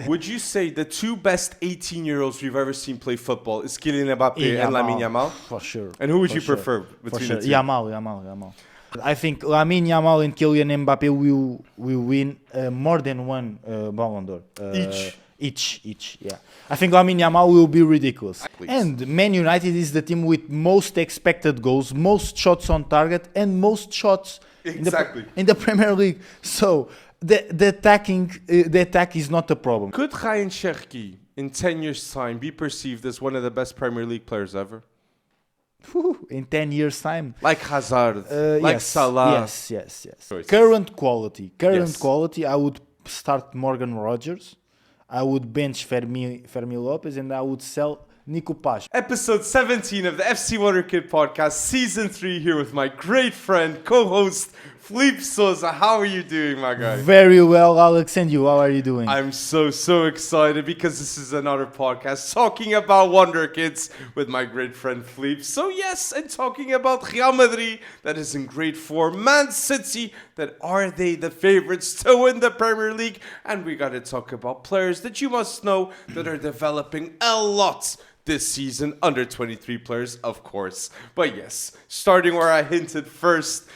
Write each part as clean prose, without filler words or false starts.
Would you say the two best 18-year-olds we've ever seen play football is Kylian Mbappé and Lamine Yamal? For sure. And who would you prefer between the two? Yamal. I think Lamine Yamal and Kylian Mbappé will win more than one Ballon d'Or. Each, yeah. I think Lamine Yamal will be ridiculous. Please. And Man United is the team with most expected goals, most shots on target, and most shots in the Premier League. So the attack is not a problem. Could Ryan Cherki in 10 years' time be perceived as one of the best Premier League players ever? In 10 years' time, like Hazard, like Salah. Yes. Current quality. I would start Morgan Rogers. I would bench Fermi Lopez, and I would sell Nico Paz. Episode 17 of the FC Wonderkid podcast, season 3, here with my great friend, co-host Felipe Souza. How are you doing, my guy? Very well, Alex. And you, how are you doing? I'm so excited because this is another podcast talking about Wonderkids with my great friend Felipe. So yes, and talking about Real Madrid that is in great form, Man City that are they the favorites to win the Premier League, and we got to talk about players that you must know that are developing a lot this season, under 23 players, of course. But yes, starting where I hinted first,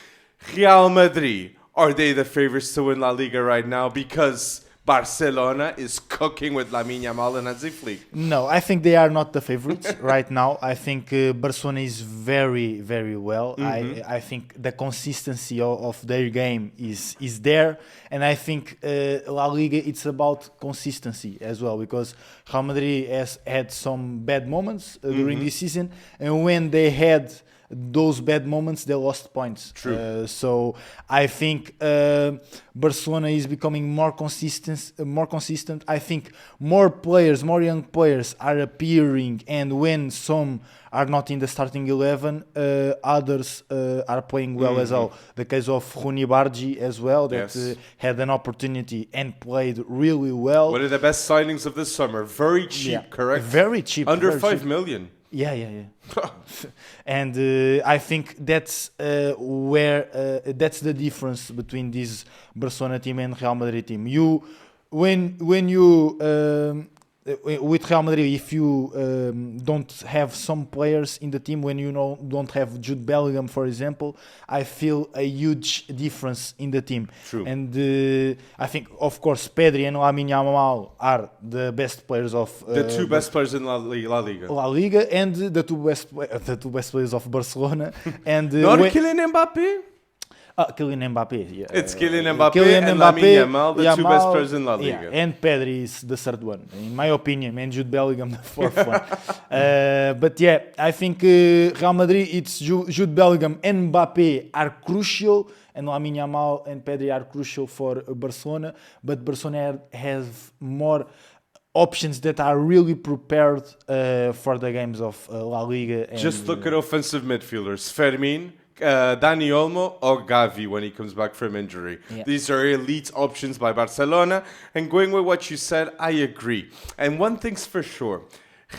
Real Madrid, are they the favorites to win La Liga right now? Because Barcelona is cooking with Lamine Yamal and Hansi Flick. No, I think they are not the favorites right now. I think Barcelona is very, very well. Mm-hmm. I think the consistency of their game is there. And I think La Liga, it's about consistency as well. Because Real Madrid has had some bad moments during this season. And when they had those bad moments, they lost points. True. So I think Barcelona is becoming more consistent. I think more young players are appearing, and when some are not in the starting 11, others are playing well as well. The case of Rooney Bargi as well, that had an opportunity and played really well. One of the best signings of this summer. Very cheap, correct? Very cheap. Under 5 million. Yeah. And I think that's that's the difference between this Barcelona team and Real Madrid team. With Real Madrid, if you don't have some players in the team, when you don't have Jude Bellingham, for example, I feel a huge difference in the team. True. And I think, of course, Pedri and Lamine Yamal are the best players of the two best players in La Liga. La Liga, and the two best players of Barcelona. And not Kylian Mbappé. Kylian Mbappé, yeah. It's Kylian Mbappé and Lamine Yamal, the two best players in La Liga. Yeah, and Pedri is the third one, in my opinion, and Jude Bellingham the fourth one. But yeah, I think Real Madrid, it's Jude Bellingham and Mbappé are crucial, and Lamine Yamal and Pedri are crucial for Barcelona, but Barcelona has more options that are really prepared for the games of La Liga. And just look at offensive midfielders. Fermin, Dani Olmo or Gavi when he comes back from injury. Yeah. These are elite options by Barcelona. And going with what you said, I agree. And one thing's for sure.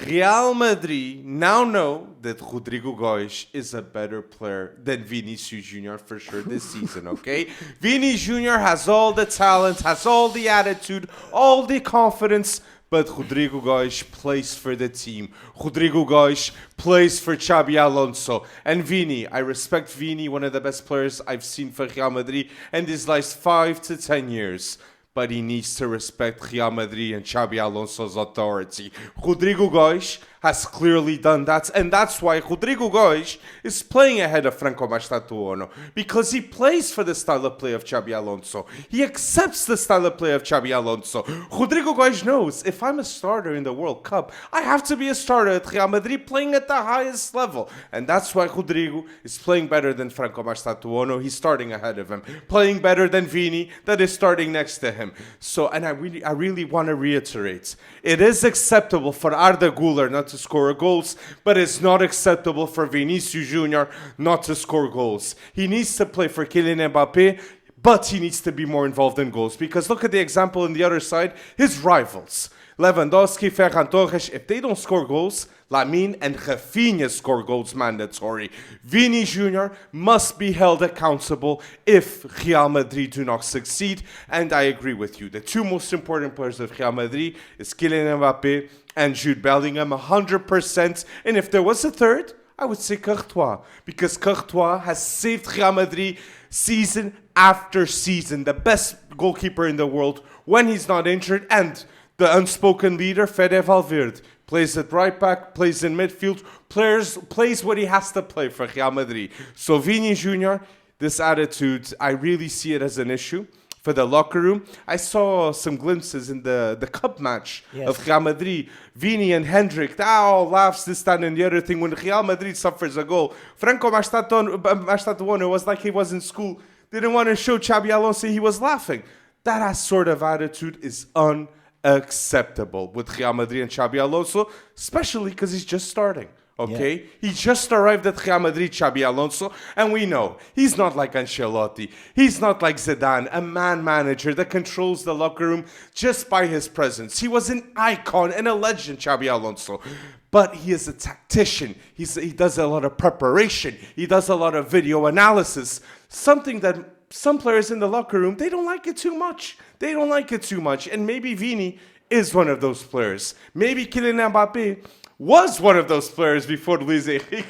Real Madrid now know that Rodrigo Goes is a better player than Vinicius Jr. for sure this season, okay? Vini Jr. has all the talent, has all the attitude, all the confidence, but Rodrigo Goes plays for the team. Rodrigo Goes plays for Xabi Alonso. And Vini, I respect Vini, one of the best players I've seen for Real Madrid in these last 5 to 10 years. But he needs to respect Real Madrid and Xabi Alonso's authority. Rodrigo Goes has clearly done that, and that's why Rodrigo Goes is playing ahead of Franco Mastantuono, because he plays for the style of play of Xabi Alonso. He accepts the style of play of Xabi Alonso. Rodrigo Goes knows, if I'm a starter in the World Cup, I have to be a starter at Real Madrid playing at the highest level. And that's why Rodrigo is playing better than Franco Mastantuono. He's starting ahead of him. Playing better than Vini, that is starting next to him. So, and I really want to reiterate, it is acceptable for Arda Güler not to score goals, but it's not acceptable for Vinicius Jr. not to score goals. He needs to play for Kylian Mbappé, but he needs to be more involved in goals. Because look at the example on the other side, his rivals. Lewandowski, Ferran Torres, if they don't score goals, Lamine and Rafinha score goals mandatory. Vini Jr. must be held accountable if Real Madrid do not succeed. And I agree with you. The two most important players of Real Madrid is Kylian Mbappé and Jude Bellingham, 100%. And if there was a third, I would say Courtois. Because Courtois has saved Real Madrid season after season. The best goalkeeper in the world when he's not injured. And the unspoken leader, Fede Valverde, plays at right back, plays in midfield, plays what he has to play for Real Madrid. So Vini Jr., this attitude, I really see it as an issue for the locker room. I saw some glimpses in the cup match of Real Madrid. Vini and Hendrik, all laughs, this, that, and the other thing. When Real Madrid suffers a goal, Franco Mastantuono was like he was in school. Didn't want to show Xabi Alonso he was laughing. That sort of attitude is unacceptable with Real Madrid and Xabi Alonso, especially because he's just starting. Okay? Yeah. He just arrived at Real Madrid, Xabi Alonso, and we know he's not like Ancelotti. He's not like Zidane, a man manager that controls the locker room just by his presence. He was an icon and a legend, Xabi Alonso. But he is a tactician. He does a lot of preparation. He does a lot of video analysis. Something that some players in the locker room, they don't like it too much. They don't like it too much. And maybe Vini is one of those players. Maybe Kylian Mbappé was one of those players before Luis Enrique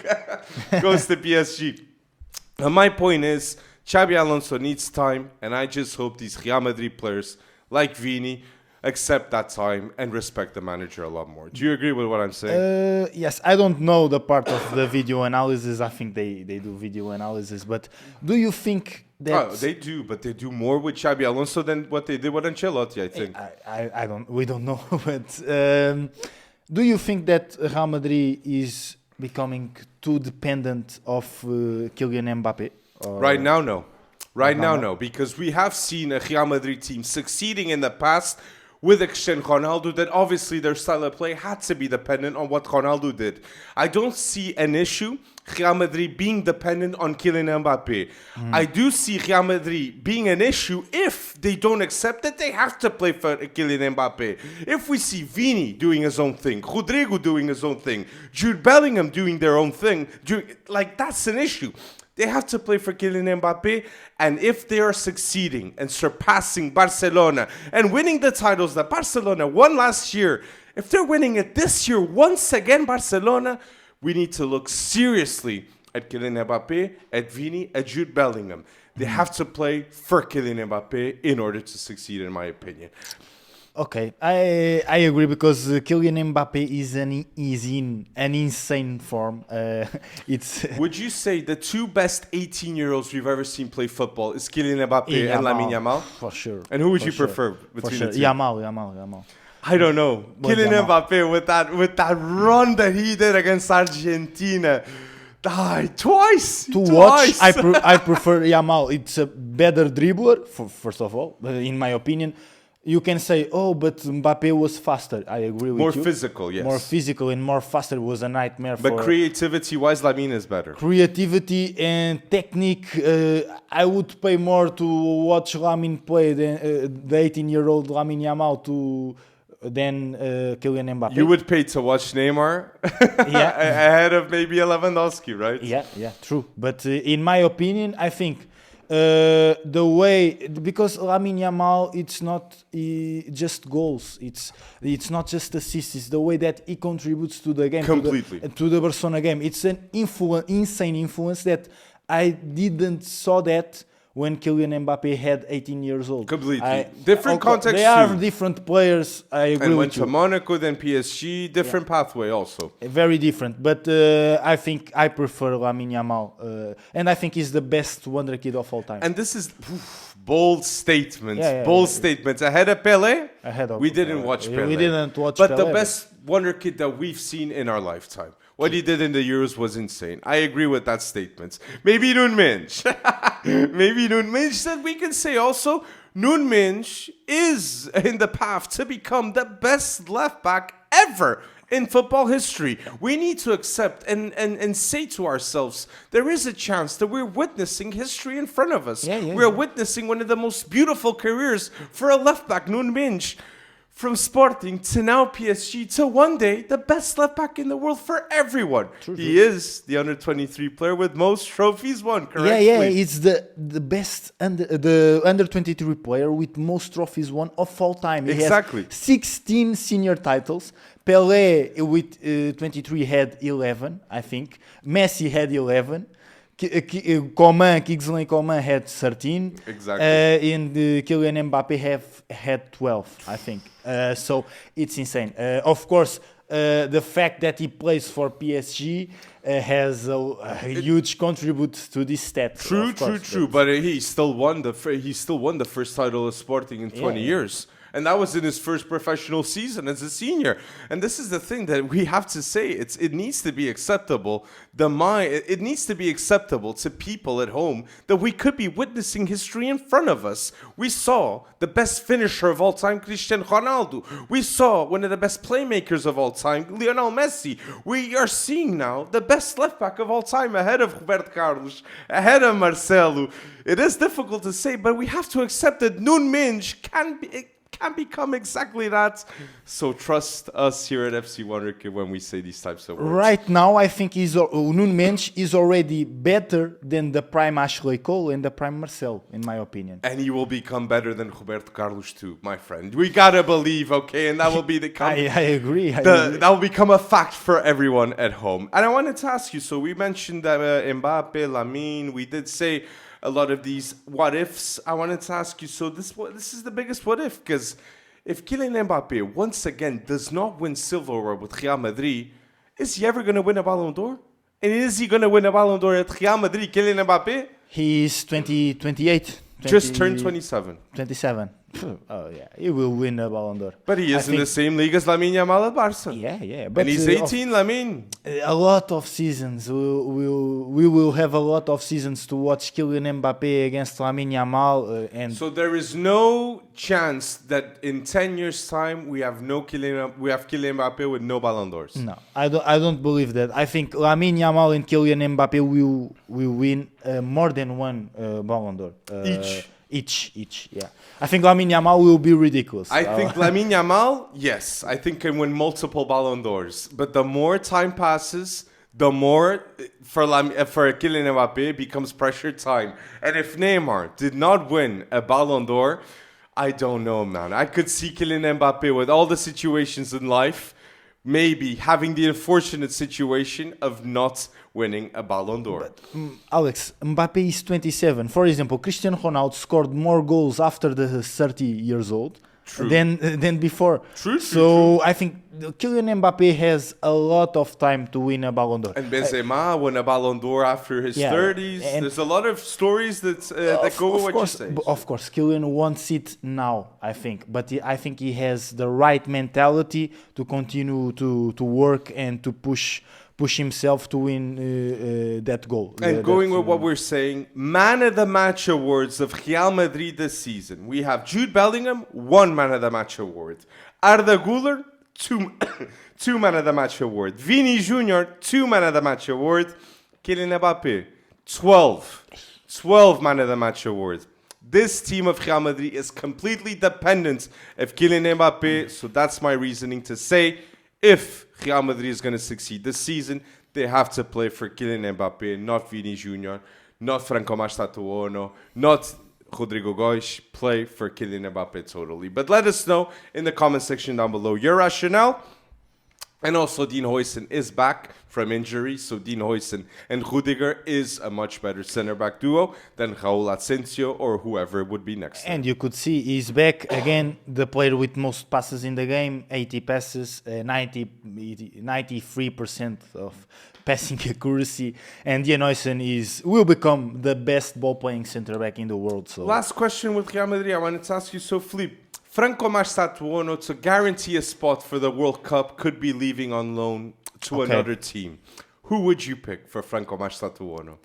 goes to PSG. Now, my point is, Xabi Alonso needs time, and I just hope these Real Madrid players, like Vini, accept that time and respect the manager a lot more. Do you agree with what I'm saying? Yes, I don't know the part of the video analysis. I think they do video analysis, but do you think that... Oh, they do, but they do more with Xabi Alonso than what they did with Ancelotti, I think. I don't... We don't know, but... do you think that Real Madrid is becoming too dependent of Kylian Mbappé? Right now, no. Right now, no. Because we have seen a Real Madrid team succeeding in the past with Cristiano Ronaldo, that obviously their style of play had to be dependent on what Ronaldo did. I don't see an issue Real Madrid being dependent on Kylian Mbappé. I do see Real Madrid being an issue if they don't accept that they have to play for Kylian Mbappé. If we see Vini doing his own thing, Rodrigo doing his own thing, Jude Bellingham doing their own thing, that's an issue. They have to play for Kylian Mbappé, and if they are succeeding and surpassing Barcelona and winning the titles that Barcelona won last year, if they're winning it this year once again, Barcelona, we need to look seriously at Kylian Mbappé, at Vini, at Jude Bellingham. They have to play for Kylian Mbappé in order to succeed, in my opinion. Okay, I agree, because Kylian Mbappé is in an insane form. Would you say the two best 18-year-olds we've ever seen play football is Kylian Mbappé and Lamine Yamal? For sure. And who would you prefer between the two? Yamal. I don't know. Kylian Mbappé with that run that he did against Argentina. Twice. Watch, I prefer Yamal. It's a better dribbler, first of all, in my opinion. You can say, but Mbappé was faster. I agree with you. More physical, yes. More physical and more faster was a nightmare for... But creativity-wise, Lamine is better. Creativity and technique. I would pay more to watch Lamine play than the 18-year-old Lamine Yamal than Kylian Mbappé. You would pay to watch Neymar ahead of maybe Lewandowski, right? Yeah, true. But in my opinion, I think... the way, because Lamine Yamal, it's not just goals, it's not just assists, it's the way that he contributes to the game, completely to the Barcelona game. It's an insane influence that I didn't saw that when Kylian Mbappé had 18 years old. Completely. Different context. They are different players, I agree and with you. And went to Monaco, then PSG, different pathway also. Very different. But I think I prefer Lamine Yamal. And I think he's the best Wonderkid of all time. And this is bold statements. Bold statements. Ahead of Pelé? We didn't watch Pelé. We didn't watch But Pelé. the best Wonderkid that we've seen in our lifetime. What he did in the Euros was insane. I agree with that statement. Maybe Nuno Mendes. Maybe Nuno Mendes. That we can say also, Nuno Mendes is in the path to become the best left back ever in football history. We need to accept and say to ourselves, there is a chance that we're witnessing history in front of us. We're witnessing one of the most beautiful careers for a left back, Nuno Mendes. From Sporting to now PSG to one day the best left back in the world for everyone. He is the under-23 player with most trophies won, correctly. Yeah, it's the best the under-23 player with most trophies won of all time. He has 16 senior titles. Pelé with 23 had 11, I think. Messi had 11. Kingsley Coman had 13. Exactly. And Kylian Mbappe had 12, I think. So it's insane. Of course, the fact that he plays for PSG has a huge contribute to this stat. True. But he still won the first title of Sporting in 20 years. And that was in his first professional season as a senior. And this is the thing that we have to say. It needs to be acceptable. It needs to be acceptable to people at home that we could be witnessing history in front of us. We saw the best finisher of all time, Cristiano Ronaldo. We saw one of the best playmakers of all time, Lionel Messi. We are seeing now the best left back of all time, ahead of Roberto Carlos, ahead of Marcelo. It is difficult to say, but we have to accept that Nuno Mendes can become exactly that. So trust us here at FC Wonderkid when we say these types of words. Right now, I think Nuno Mendes is already better than the prime Ashley Cole and the prime Marcelo, in my opinion. And he will become better than Roberto Carlos too, my friend. We gotta believe, okay? And that will be the I agree. That will become a fact for everyone at home. And I wanted to ask you, so we mentioned that Mbappe, Lamine, we did say a lot of these what ifs. I wanted to ask you, so this is the biggest what if, because if Kylian Mbappe once again does not win silverware with Real Madrid, is he ever going to win a Ballon d'Or? And is he going to win a Ballon d'Or at Real Madrid, Kylian Mbappe? He is 28. Just turned 27. 27. Oh, yeah. He will win a Ballon d'Or. But he is in the same league as Lamine Yamal at Barca. Yeah. But and he's 18, Lamine. A lot of seasons. We will have a lot of seasons to watch Kylian Mbappe against Lamine Yamal. So there is no chance that in 10 years' time we have Kylian Mbappe with no Ballon d'Ors. No, I don't believe that. I think Lamine Yamal and Kylian Mbappe will win more than one Ballon d'Or. Each, yeah. I think Lamine Yamal will be ridiculous. I think Lamine Yamal, yes, I think can win multiple Ballon d'Ors. But the more time passes, the more for Kylian Mbappe it becomes pressure time. And if Neymar did not win a Ballon d'Or, I don't know, man. I could see Kylian Mbappe with all the situations in life, maybe having the unfortunate situation of not winning a Ballon d'Or. But, Alex, Mbappe is 27. For example, Cristiano Ronaldo scored more goals after the 30 years old than before. True. I think Kylian Mbappe has a lot of time to win a Ballon d'Or. And Benzema won a Ballon d'Or after his 30s. There's a lot of stories that go with what you say. Of course, Kylian wants it now, I think. But I think he has the right mentality to continue to work and to push himself to win that goal. And going with what we're saying, Man of the Match awards of Real Madrid this season. We have Jude Bellingham, 1 Man of the Match award. Arda Güler, 2 Man of the Match award. Vini Jr., 2 Man of the Match award. Kylian Mbappe, 12 Man of the Match award. This team of Real Madrid is completely dependent of Kylian Mbappe, so that's my reasoning to say if Real Madrid is going to succeed this season, they have to play for Kylian Mbappe, not Vini Jr., not Franco Mastantuono, not Rodrigo Goes. Play for Kylian Mbappe totally. But let us know in the comment section down below your rationale. And also, Dean Huijsen is back from injury. So Dean Huijsen and Rudiger is a much better center-back duo than Raul Asensio or whoever would be next. And you could see he's back again, the player with most passes in the game, 80 passes, 93% of passing accuracy. And Dean Huijsen will become the best ball-playing center-back in the world. So last question with Real Madrid. I wanted to ask you, so Felipe, Franco Mastantuono, to guarantee a spot for the World Cup, could be leaving on loan to another team. who would you pick for Franco Mastantuono?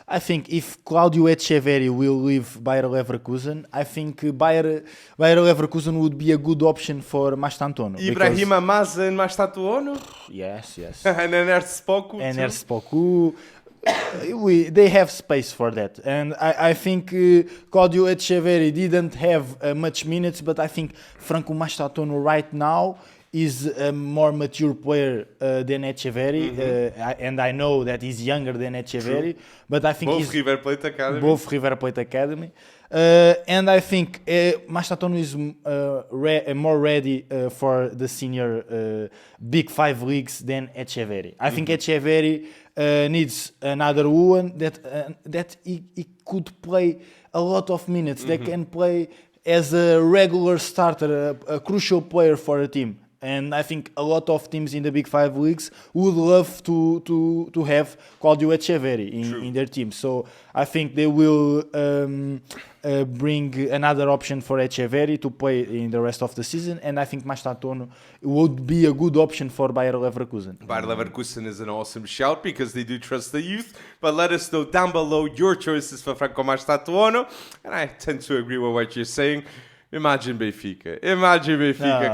I think if Claudio Echeverri will leave Bayer Leverkusen, I think Bayer Leverkusen would be a good option for Mastantuono. Ibrahima Maza and Mastantuono? Yes. And then Ernst Poku And too? Ernst Poku. They have space for that. And I think Claudio Echeverri didn't have much minutes, but I think Franco Mastantuono right now is a more mature player than Echeverri, and I know that he's younger than Echeverri, but I think both River Plate Academy. Both River Plate Academy, and I think Mastantuono is more ready for the senior Big Five leagues than Echeverri. I think Echeverri needs another one that he could play a lot of minutes. That can play as a regular starter, a crucial player for a team. And I think a lot of teams in the Big Five leagues would love to have Claudio Echeverri in their team. So I think they will bring another option for Echeverri to play in the rest of the season. And I think Mastantuono would be a good option for Bayer Leverkusen. Bayer Leverkusen is an awesome shout because they do trust the youth. But let us know down below your choices for Franco Mastantuono. And I tend to agree with what you're saying. Imagine Benfica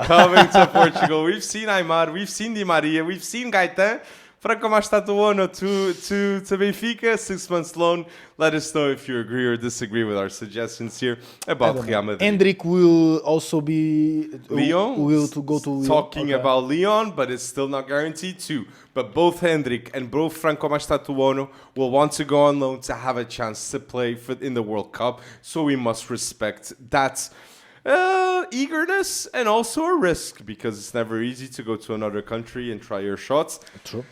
coming to Portugal. We've seen Aymar, we've seen Di Maria, we've seen Gaetan. Franco Mastantuono to Benfica, 6 months loan. Let us know if you agree or disagree with our suggestions here about Real Madrid. Hendrik will also be Lyon. Will to go to Lyon. Talking about Lyon, but it's still not guaranteed too. But both Hendrik and both Franco Mastantuono will want to go on loan to have a chance to play in the World Cup. So we must respect that eagerness and also a risk, because it's never easy to go to another country and try your shots. True.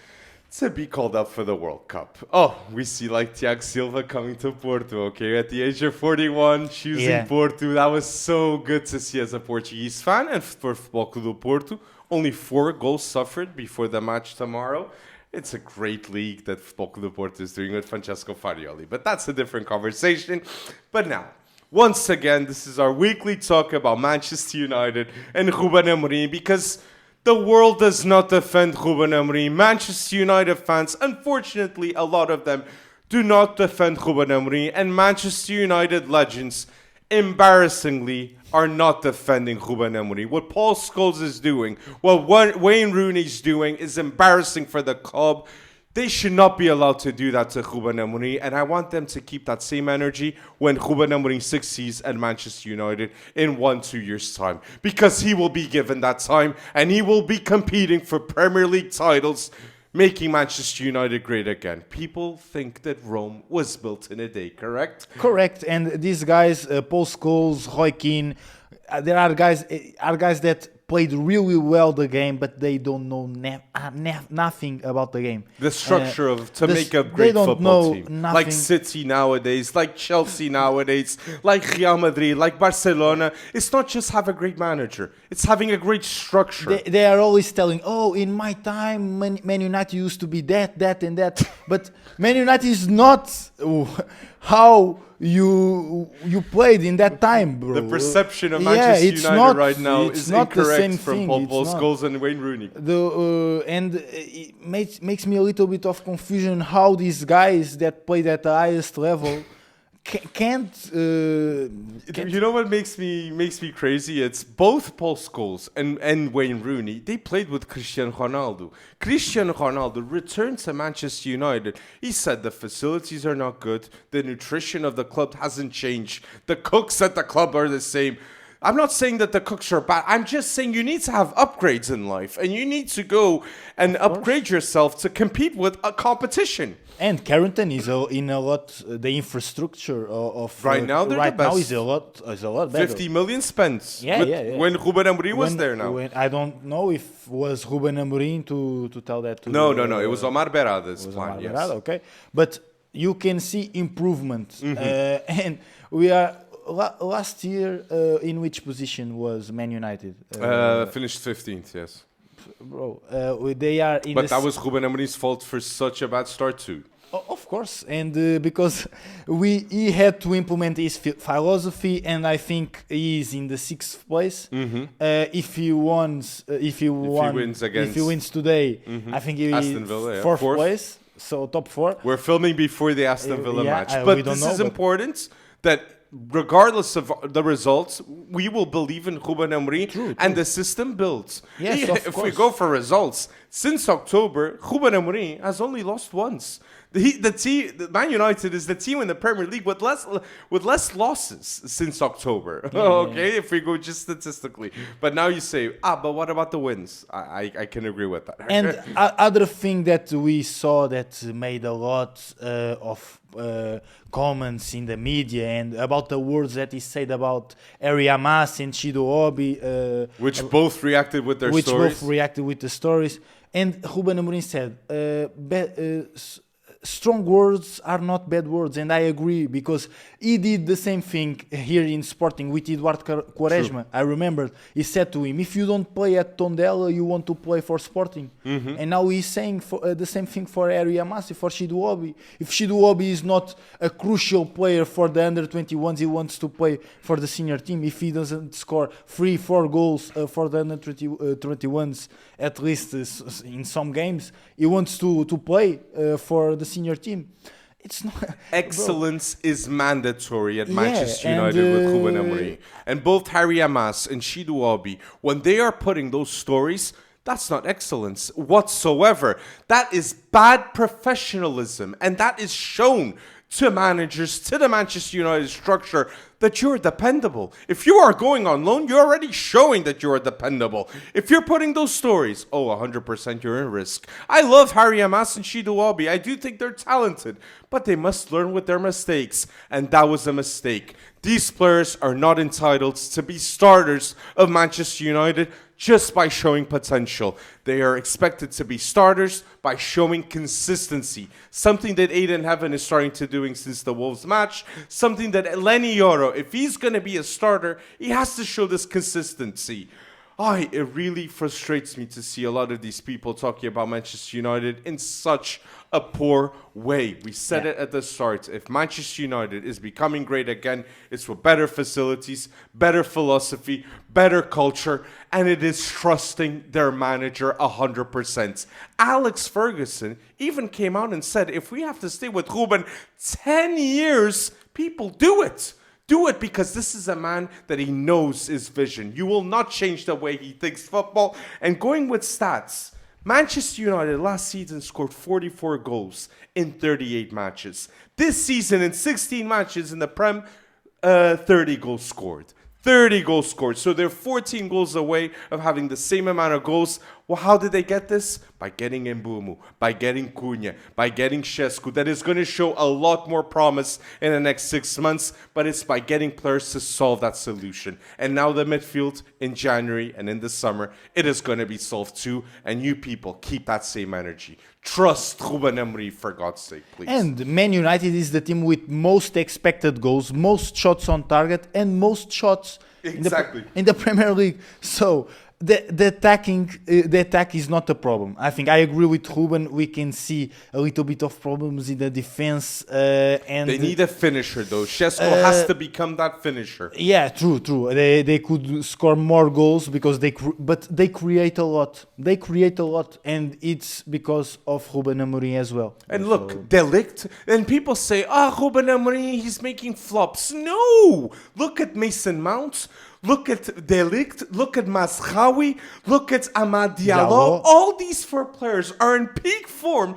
To be called up for the World Cup. Oh, we see like Thiago Silva coming to Porto, okay? At the age of 41, choosing Porto. That was so good to see as a Portuguese fan. And for Futebol Clube do Porto, only 4 goals suffered before the match tomorrow. It's a great league that Futebol Clube do Porto is doing with Francesco Farioli. But that's a different conversation. But now, once again, this is our weekly talk about Manchester United and Ruben Amorim, because the world does not defend Ruben Amorim. Manchester United fans, unfortunately, a lot of them do not defend Ruben Amorim, and Manchester United legends, embarrassingly, are not defending Ruben Amorim. What Paul Scholes is doing, what Wayne Rooney's doing, is embarrassing for the club. They should not be allowed to do that to Ruben Amorim, and I want them to keep that same energy when Ruben Amorim succeeds at Manchester United in 1-2 years' time, because he will be given that time and he will be competing for Premier League titles, making Manchester United great again. People think that Rome was built in a day, correct? Correct, and these guys, Paul Scholes, Roy Keane, there are guys that played really well the game, but they don't know nothing about the game. The structure to make a great football team. Nothing. Like City nowadays, like Chelsea nowadays, like Real Madrid, like Barcelona. It's not just have a great manager. It's having a great structure. They are always telling, oh, in my time, Man United used to be that, and that. But Man United is not how you played in that time, bro. The perception of Manchester United right now is incorrect from Paul Scholes and Wayne Rooney. And it makes me a little bit of confusion how these guys that played at the highest level can't. You know what makes me crazy? It's both Paul Scholes and Wayne Rooney. They played with Cristiano Ronaldo. Cristiano Ronaldo returned to Manchester United. He said the facilities are not good. The nutrition of the club hasn't changed. The cooks at the club are the same. I'm not saying that the cooks are bad. I'm just saying you need to have upgrades in life, and you need to go and upgrade yourself to compete with a competition. And Carrington is in a lot. The infrastructure of right now, they're the best. Now is a lot better. 50 million spent. Yeah. When Ruben Amorim was there now. I don't know if was Ruben Amorim to tell that to. No. It was Omar Berrada's plan. Omar Berrada, okay, but you can see improvement, and we are. Last year, in which position was Man United? Finished 15th, yes. Bro, they are in. But that was Ruben Amorim's fault for such a bad start too. Of course, and because he had to implement his philosophy, and I think he is in the 6th place. If he wins today, I think he is 4th place. so top 4. We're filming before the Aston Villa yeah, match. we But don't this know, is but- important that regardless of the results, we will believe in Ruben Amorim and the system builds. Yes, of If we course. go for results, since October, Ruben Amorim has only lost once. The Man United is the team in the Premier League with less losses since October. Okay, if we go just statistically. But now you say, but what about the wins? I can agree with that. And other thing that we saw that made a lot of comments in the media and about the words that he said about Harry Hamas and Chido Obi, which both reacted with their which stories. both reacted with the stories. And Ruben Amorim said, strong words are not bad words, and I agree, because he did the same thing here in Sporting with Eduardo Quaresma. I remember he said to him, if you don't play at Tondela, you want to play for Sporting. And now he's saying the same thing for Harry Amasi, for Chido Obi. If Chido Obi is not a crucial player for the under-21s, he wants to play for the senior team. If he doesn't score 3-4 goals for the under-21s, at least in some games, he wants to play for the senior team. It's not excellence is mandatory at Yeah, Manchester and, United with Ruben Amorim. And both Harry Hamas and Chido Obi, when they are putting those stories, that's not excellence whatsoever. That is bad professionalism, and that is shown to managers, to the Manchester United structure, that you're dependable. If you are going on loan, you're already showing that you're dependable. If you're putting those stories, 100% you're in risk. I love Harry Hamas and Chido Obi. I do think they're talented, but they must learn with their mistakes, and that was a mistake. These players are not entitled to be starters of Manchester United just by showing potential. They are expected to be starters by showing consistency, something that Aiden Heaven is starting to doing since the Wolves match, something that Lenny Yoro, if he's going to be a starter, he has to show this consistency. It really frustrates me to see a lot of these people talking about Manchester United in such a poor way. We said it at the start. If Manchester United is becoming great again, it's with better facilities, better philosophy, better culture, and it is trusting their manager 100%. Alex Ferguson even came out and said, if we have to stay with Ruben 10 years, people do it. Do it, because this is a man that he knows his vision. You will not change the way he thinks football. And going with stats, Manchester United last season scored 44 goals in 38 matches. This season, in 16 matches in the Prem, 30 goals scored. 30 goals scored. So they're 14 goals away of having the same amount of goals. Well, how did they get this? By getting Mbumu, by getting Cunha, by getting Šesku. That is going to show a lot more promise in the next 6 months, but it's by getting players to solve that solution. And now the midfield in January and in the summer, it is going to be solved too. And you people, keep that same energy. Trust Ruben Amorim, for God's sake, please. And Man United is the team with most expected goals, most shots on target, and most shots in the Premier League. So the attack is not a problem. I think I agree with Ruben. We can see a little bit of problems in the defense, and they need a finisher though. Šesko has to become that finisher. Yeah, true. They could score more goals because they create a lot. They create a lot, and it's because of Ruben Amorim as well. And look, De Ligt, and people say, Ruben Amorim, he's making flops. No! Look at Mason Mount. Look at De Ligt, look at Mazraoui, look at Amad Diallo. All these 4 players are in peak form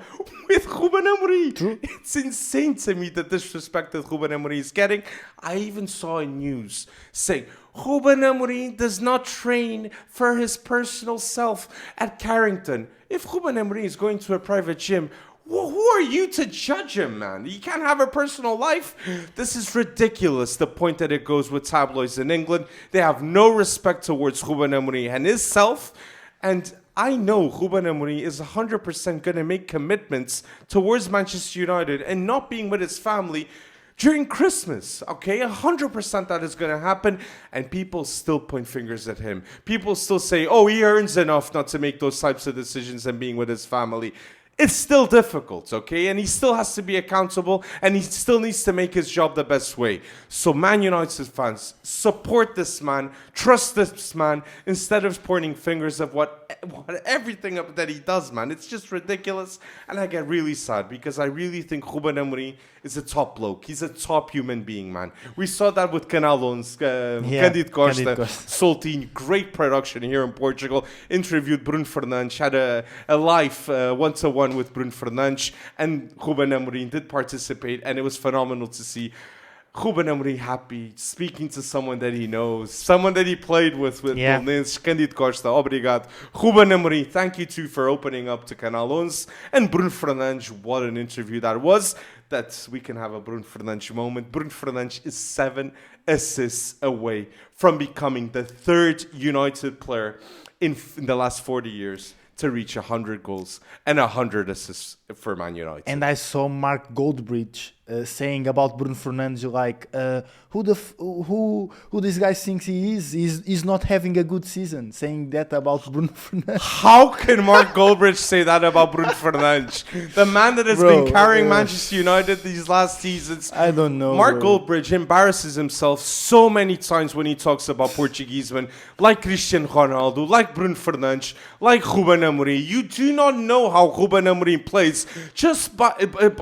with Ruben Amorim. True. It's insane to me the disrespect that Ruben Amorim is getting. I even saw in news saying, Ruben Amorim does not train for his personal self at Carrington. If Ruben Amorim is going to a private gym, who are you to judge him, man? You can't have a personal life? This is ridiculous, the point that it goes with tabloids in England. They have no respect towards Ruben Amorim and his self. And I know Ruben Amorim is 100% going to make commitments towards Manchester United and not being with his family during Christmas, okay? 100% that is going to happen, and people still point fingers at him. People still say, he earns enough not to make those types of decisions and being with his family. It's still difficult, okay? And he still has to be accountable, and he still needs to make his job the best way. So Man United fans, support this man, trust this man, instead of pointing fingers of what everything that he does, man. It's just ridiculous, and I get really sad because I really think Ruben Amorim is a top bloke. He's a top human being, man. We saw that with Canalons, Cândido Costa, Soltinho, great production here in Portugal. Interviewed Bruno Fernandes, had a live one-to-one with Bruno Fernandes, and Ruben Amorim did participate, and it was phenomenal to see Ruben Amorim happy, speaking to someone that he knows, someone that he played with Bolonenses. Cândido Costa, obrigado. Ruben Amorim, thank you too for opening up to Canal 11. And Bruno Fernandes, what an interview that was. That we can have a Bruno Fernandes moment. Bruno Fernandes is 7 assists away from becoming the third United player in the last 40 years to reach 100 goals and 100 assists for Man United. And I saw Mark Goldbridge saying about Bruno Fernandes, like, who this guy thinks he is? He's not having a good season. Saying that about Bruno Fernandes. How can Mark Goldbridge say that about Bruno Fernandes? The man that has been carrying Manchester United these last seasons. I don't know. Mark Goldbridge embarrasses himself so many times when he talks about Portuguese men, like Cristiano Ronaldo, like Bruno Fernandes, like Ruben Amorim. You do not know how Ruben Amorim plays just by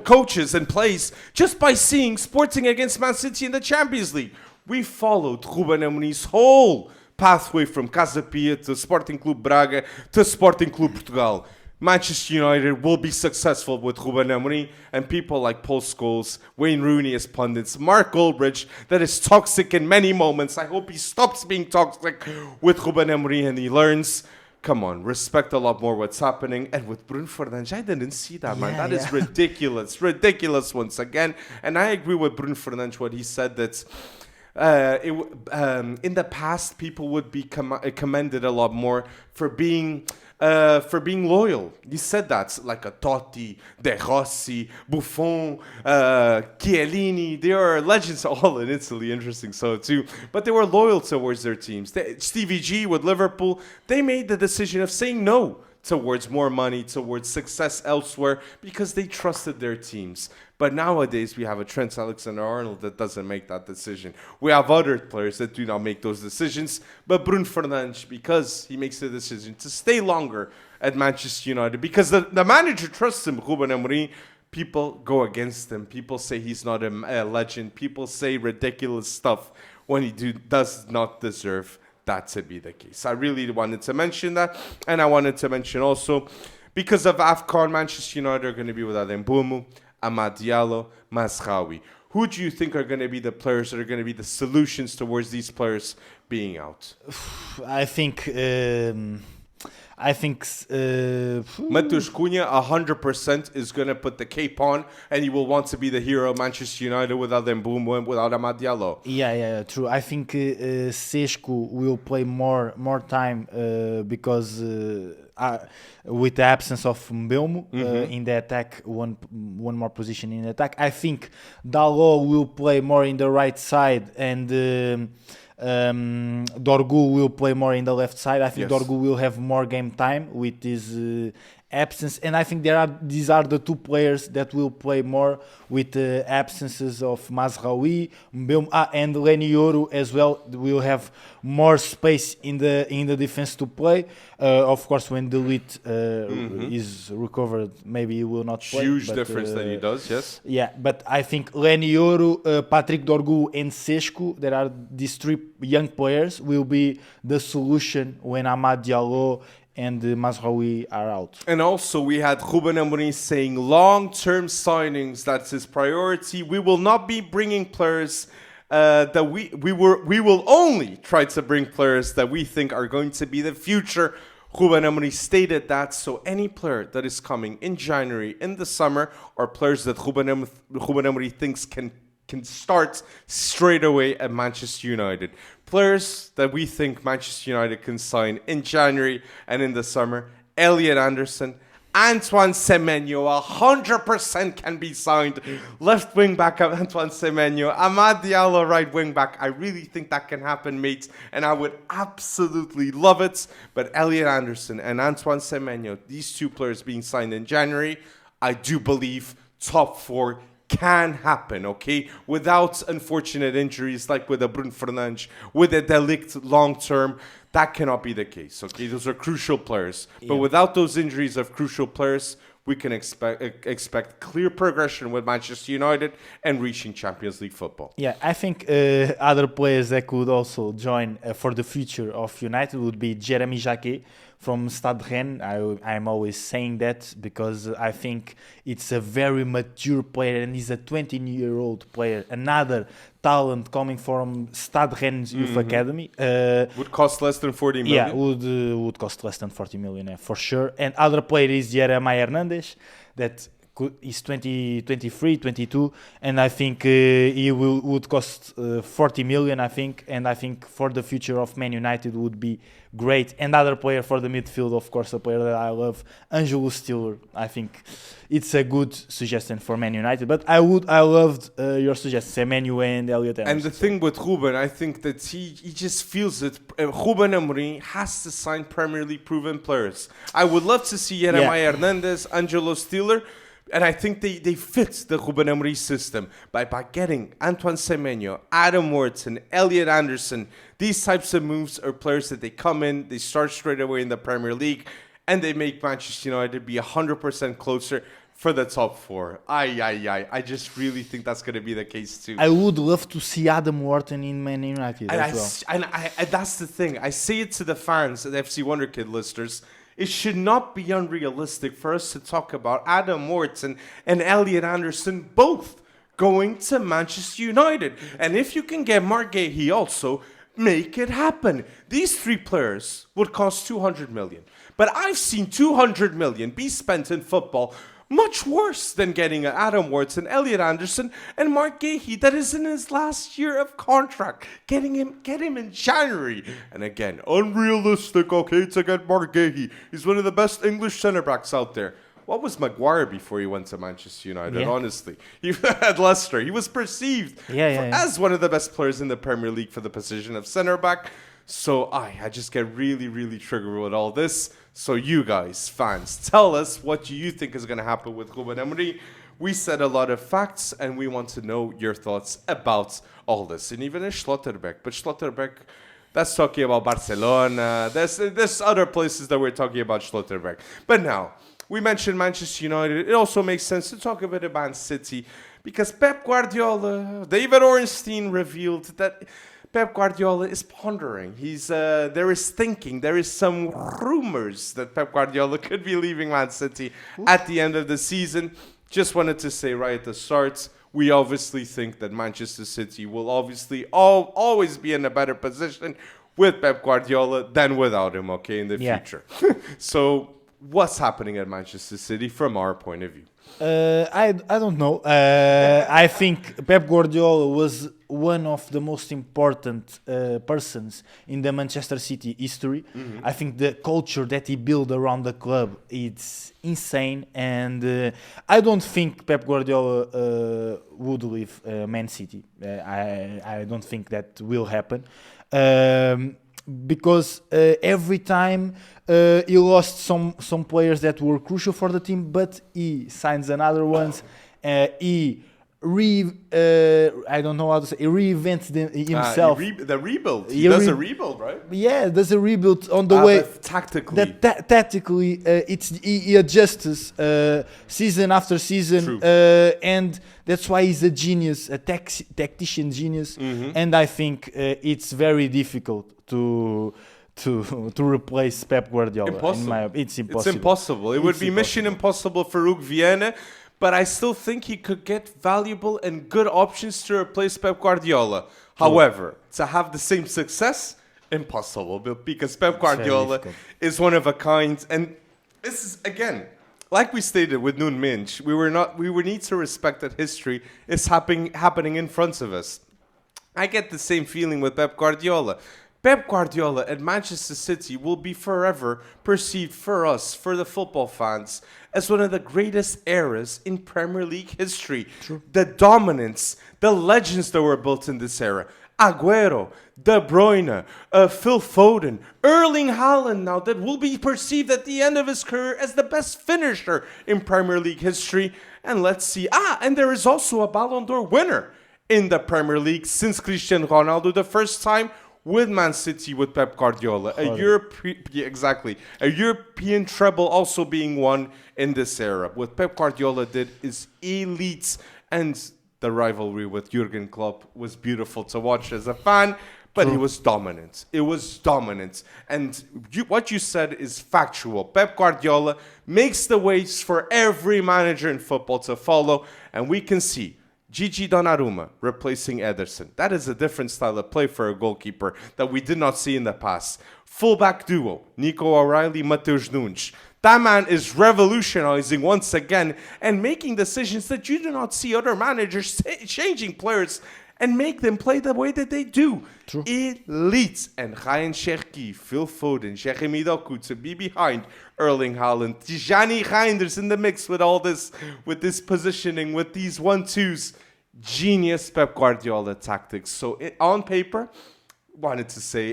coaches and plays just by seeing Sporting against Man City in the Champions League. We followed Ruben Amorim's whole pathway from Casa Pia to Sporting Clube Braga to Sporting Clube Portugal. Manchester United will be successful with Ruben Amorim, and people like Paul Scholes, Wayne Rooney as pundits, Mark Goldbridge, that is toxic in many moments. I hope he stops being toxic with Ruben Amorim and he learns. Come on, respect a lot more what's happening. And with Bruno Fernandes, I didn't see that, man. That is ridiculous. Ridiculous once again. And I agree with Bruno Fernandes, what he said, that in the past, people would be commended a lot more for being loyal. He said that, like a Totti, De Rossi, Buffon, Chiellini. They are legends all in Italy, interesting so too. But they were loyal towards their teams. Stevie G with Liverpool, they made the decision of saying no towards more money, towards success elsewhere, because they trusted their teams. But nowadays, we have a Trent Alexander-Arnold that doesn't make that decision. We have other players that do not make those decisions. But Bruno Fernandes, because he makes the decision to stay longer at Manchester United, because the manager trusts him, Ruben Amorim, people go against him. People say he's not a legend. People say ridiculous stuff when he does not deserve that to be the case. I really wanted to mention that. And I wanted to mention also, because of AFCON, Manchester United are going to be without Mbeumo, Amad Diallo, Mazraoui. Who do you think are going to be the players that are going to be the solutions towards these players being out? I think Matheus Cunha 100% is going to put the cape on, and he will want to be the hero of Manchester United without Mbeumo and without Amad Diallo. Yeah, true. I think Sesco will play more time because with the absence of Mbeumo in the attack, one more position in the attack. I think Dalot will play more in the right side, and Dorgu will play more in the left side. I think Dorgu will have more game time with his absence, and I think these are the two players that will play more with the absences of Mazraoui, Mbeumo, and Lenioro as well. Will have more space in the defense to play. Of course, when Delete is recovered, maybe he will not play. Huge difference that he does, yes. Yeah, but I think Lenioro, Patrick Dorgu, and Sesco, there are these three young players, will be the solution when Amad Diallo and Mazraoui are out. And also we had Ruben Amorim saying long-term signings, that's his priority. We will not be bringing players that we will only try to bring players that we think are going to be the future. Ruben Amorim stated that, so any player that is coming in January, in the summer, or players that Ruben Amorim thinks can start straight away at Manchester United. Players that we think Manchester United can sign in January and in the summer: Elliot Anderson, Antoine Semenyo, 100% can be signed. Left wing back Antoine Semenyo. Amad Diallo, right wing back. I really think that can happen, mates. And I would absolutely love it. But Elliot Anderson and Antoine Semenyo, these two players being signed in January, I do believe top four can happen, okay? Without unfortunate injuries like with a Bruno Fernandes, with a De Ligt long term. That cannot be the case, okay? Those are crucial players. But without those injuries of crucial players, we can expect clear progression with Manchester United and reaching Champions League football. Yeah, I think other players that could also join for the future of United would be Jeremy Jacquet from Stade Rennes. I'm always saying that because I think it's a very mature player and he's a 20-year-old player. Another talent coming from Stade Rennes Youth Academy. Would cost less than 40 million? Yeah, would cost less than 40 million, for sure. And other player is Jeremiah Hernandez, that is 23, 22, and I think he would cost 40 million, I think. And I think for the future of Man United would be great. And other player for the midfield, of course, a player that I love, Angelo Stiller. I think it's a good suggestion for Man United. But I loved your suggestion, Semenyo and Elliot Anderson. And the thing with Ruben, I think that he just feels it. Ruben Amorim has to sign Premier League proven players. I would love to see Jeremiah Hernandez, Angelo Stiller. And I think they fit the Ruben Amorim system by getting Antoine Semenyo, Adam Wirtz, Elliot Anderson. These types of moves are players that they come in, they start straight away in the Premier League, and they make Manchester United be 100% closer for the top four. I just really think that's going to be the case too. I would love to see Adam Wharton in Man United as well. And that's the thing. I say it to the fans, the FC Wonderkid listeners. It should not be unrealistic for us to talk about Adam Wirtz and Elliot Anderson both going to Manchester United. And if you can get Marc Guéhi also, make it happen. These three players would cost 200 million. But I've seen 200 million be spent in football much worse than getting Adam Wirtz and Elliot Anderson and Marc Guéhi that is in his last year of contract. Get him in January. And again, unrealistic, okay, to get Marc Guéhi. He's one of the best English centre-backs out there. What was Maguire before he went to Manchester United, honestly? He at Leicester. He was perceived as one of the best players in the Premier League for the position of centre-back. So I just get really, really triggered with all this. So you guys, fans, tell us what you think is going to happen with Ruben Amorim. We said a lot of facts, and we want to know your thoughts about all this. And even a Schlotterbeck. But Schlotterbeck, that's talking about Barcelona. There's other places that we're talking about Schlotterbeck. But now, we mentioned Manchester United. It also makes sense to talk a bit about Man City. Because Pep Guardiola, David Ornstein revealed that Pep Guardiola is pondering. There is thinking. There is some rumors that Pep Guardiola could be leaving Man City at the end of the season. Just wanted to say right at the start, we obviously think that Manchester City will obviously always be in a better position with Pep Guardiola than without him, okay, in the future. So what's happening at Manchester City from our point of view? I don't know. I think Pep Guardiola was one of the most important persons in the Manchester City history. I think the culture that he built around the club is insane, and I don't think Pep Guardiola would leave Man City. I don't think that will happen. Because every time he lost some players that were crucial for the team, but he signs another ones. He I don't know how to say. He reinvents himself. The rebuild. He does a rebuild, right? Yeah, does a rebuild on the way. Tactically. Tactically, he adjusts season after season, and that's why he's a genius, a tactician genius. And I think it's very difficult to replace Pep Guardiola. It's impossible. It's impossible. It would be mission impossible for Hugo Viana. But I still think he could get valuable and good options to replace Pep Guardiola. However, to have the same success, impossible. Because Pep Guardiola is one of a kind. And this is, again, like we stated with Nuno Mendes, we need to respect that history is happening in front of us. I get the same feeling with Pep Guardiola. Pep Guardiola at Manchester City will be forever perceived for us, for the football fans, as one of the greatest eras in Premier League history. True. The dominance, the legends that were built in this era. Aguero, De Bruyne, Phil Foden, Erling Haaland now that will be perceived at the end of his career as the best finisher in Premier League history. And let's see. And there is also a Ballon d'Or winner in the Premier League since Cristiano Ronaldo, the first time with Man City with Pep Guardiola. A European treble also being won in this era. What Pep Guardiola did is elite, and the rivalry with Jurgen Klopp was beautiful to watch as a fan, but it was dominant. It was dominant. And what you said is factual. Pep Guardiola makes the ways for every manager in football to follow, and we can see Gigi Donnarumma replacing Ederson. That is a different style of play for a goalkeeper that we did not see in the past. Fullback duo, Nico O'Reilly, Mateus Nunes. That man is revolutionizing once again and making decisions that you do not see other managers changing players and make them play the way that they do. True. Elite. And Ryan Cherki, Phil Foden, Jeremy Doku to be behind Erling Haaland. Tijani Reinders in the mix with all this, with this positioning, with these 1-2s. Genius Pep Guardiola tactics. So on paper, wanted to say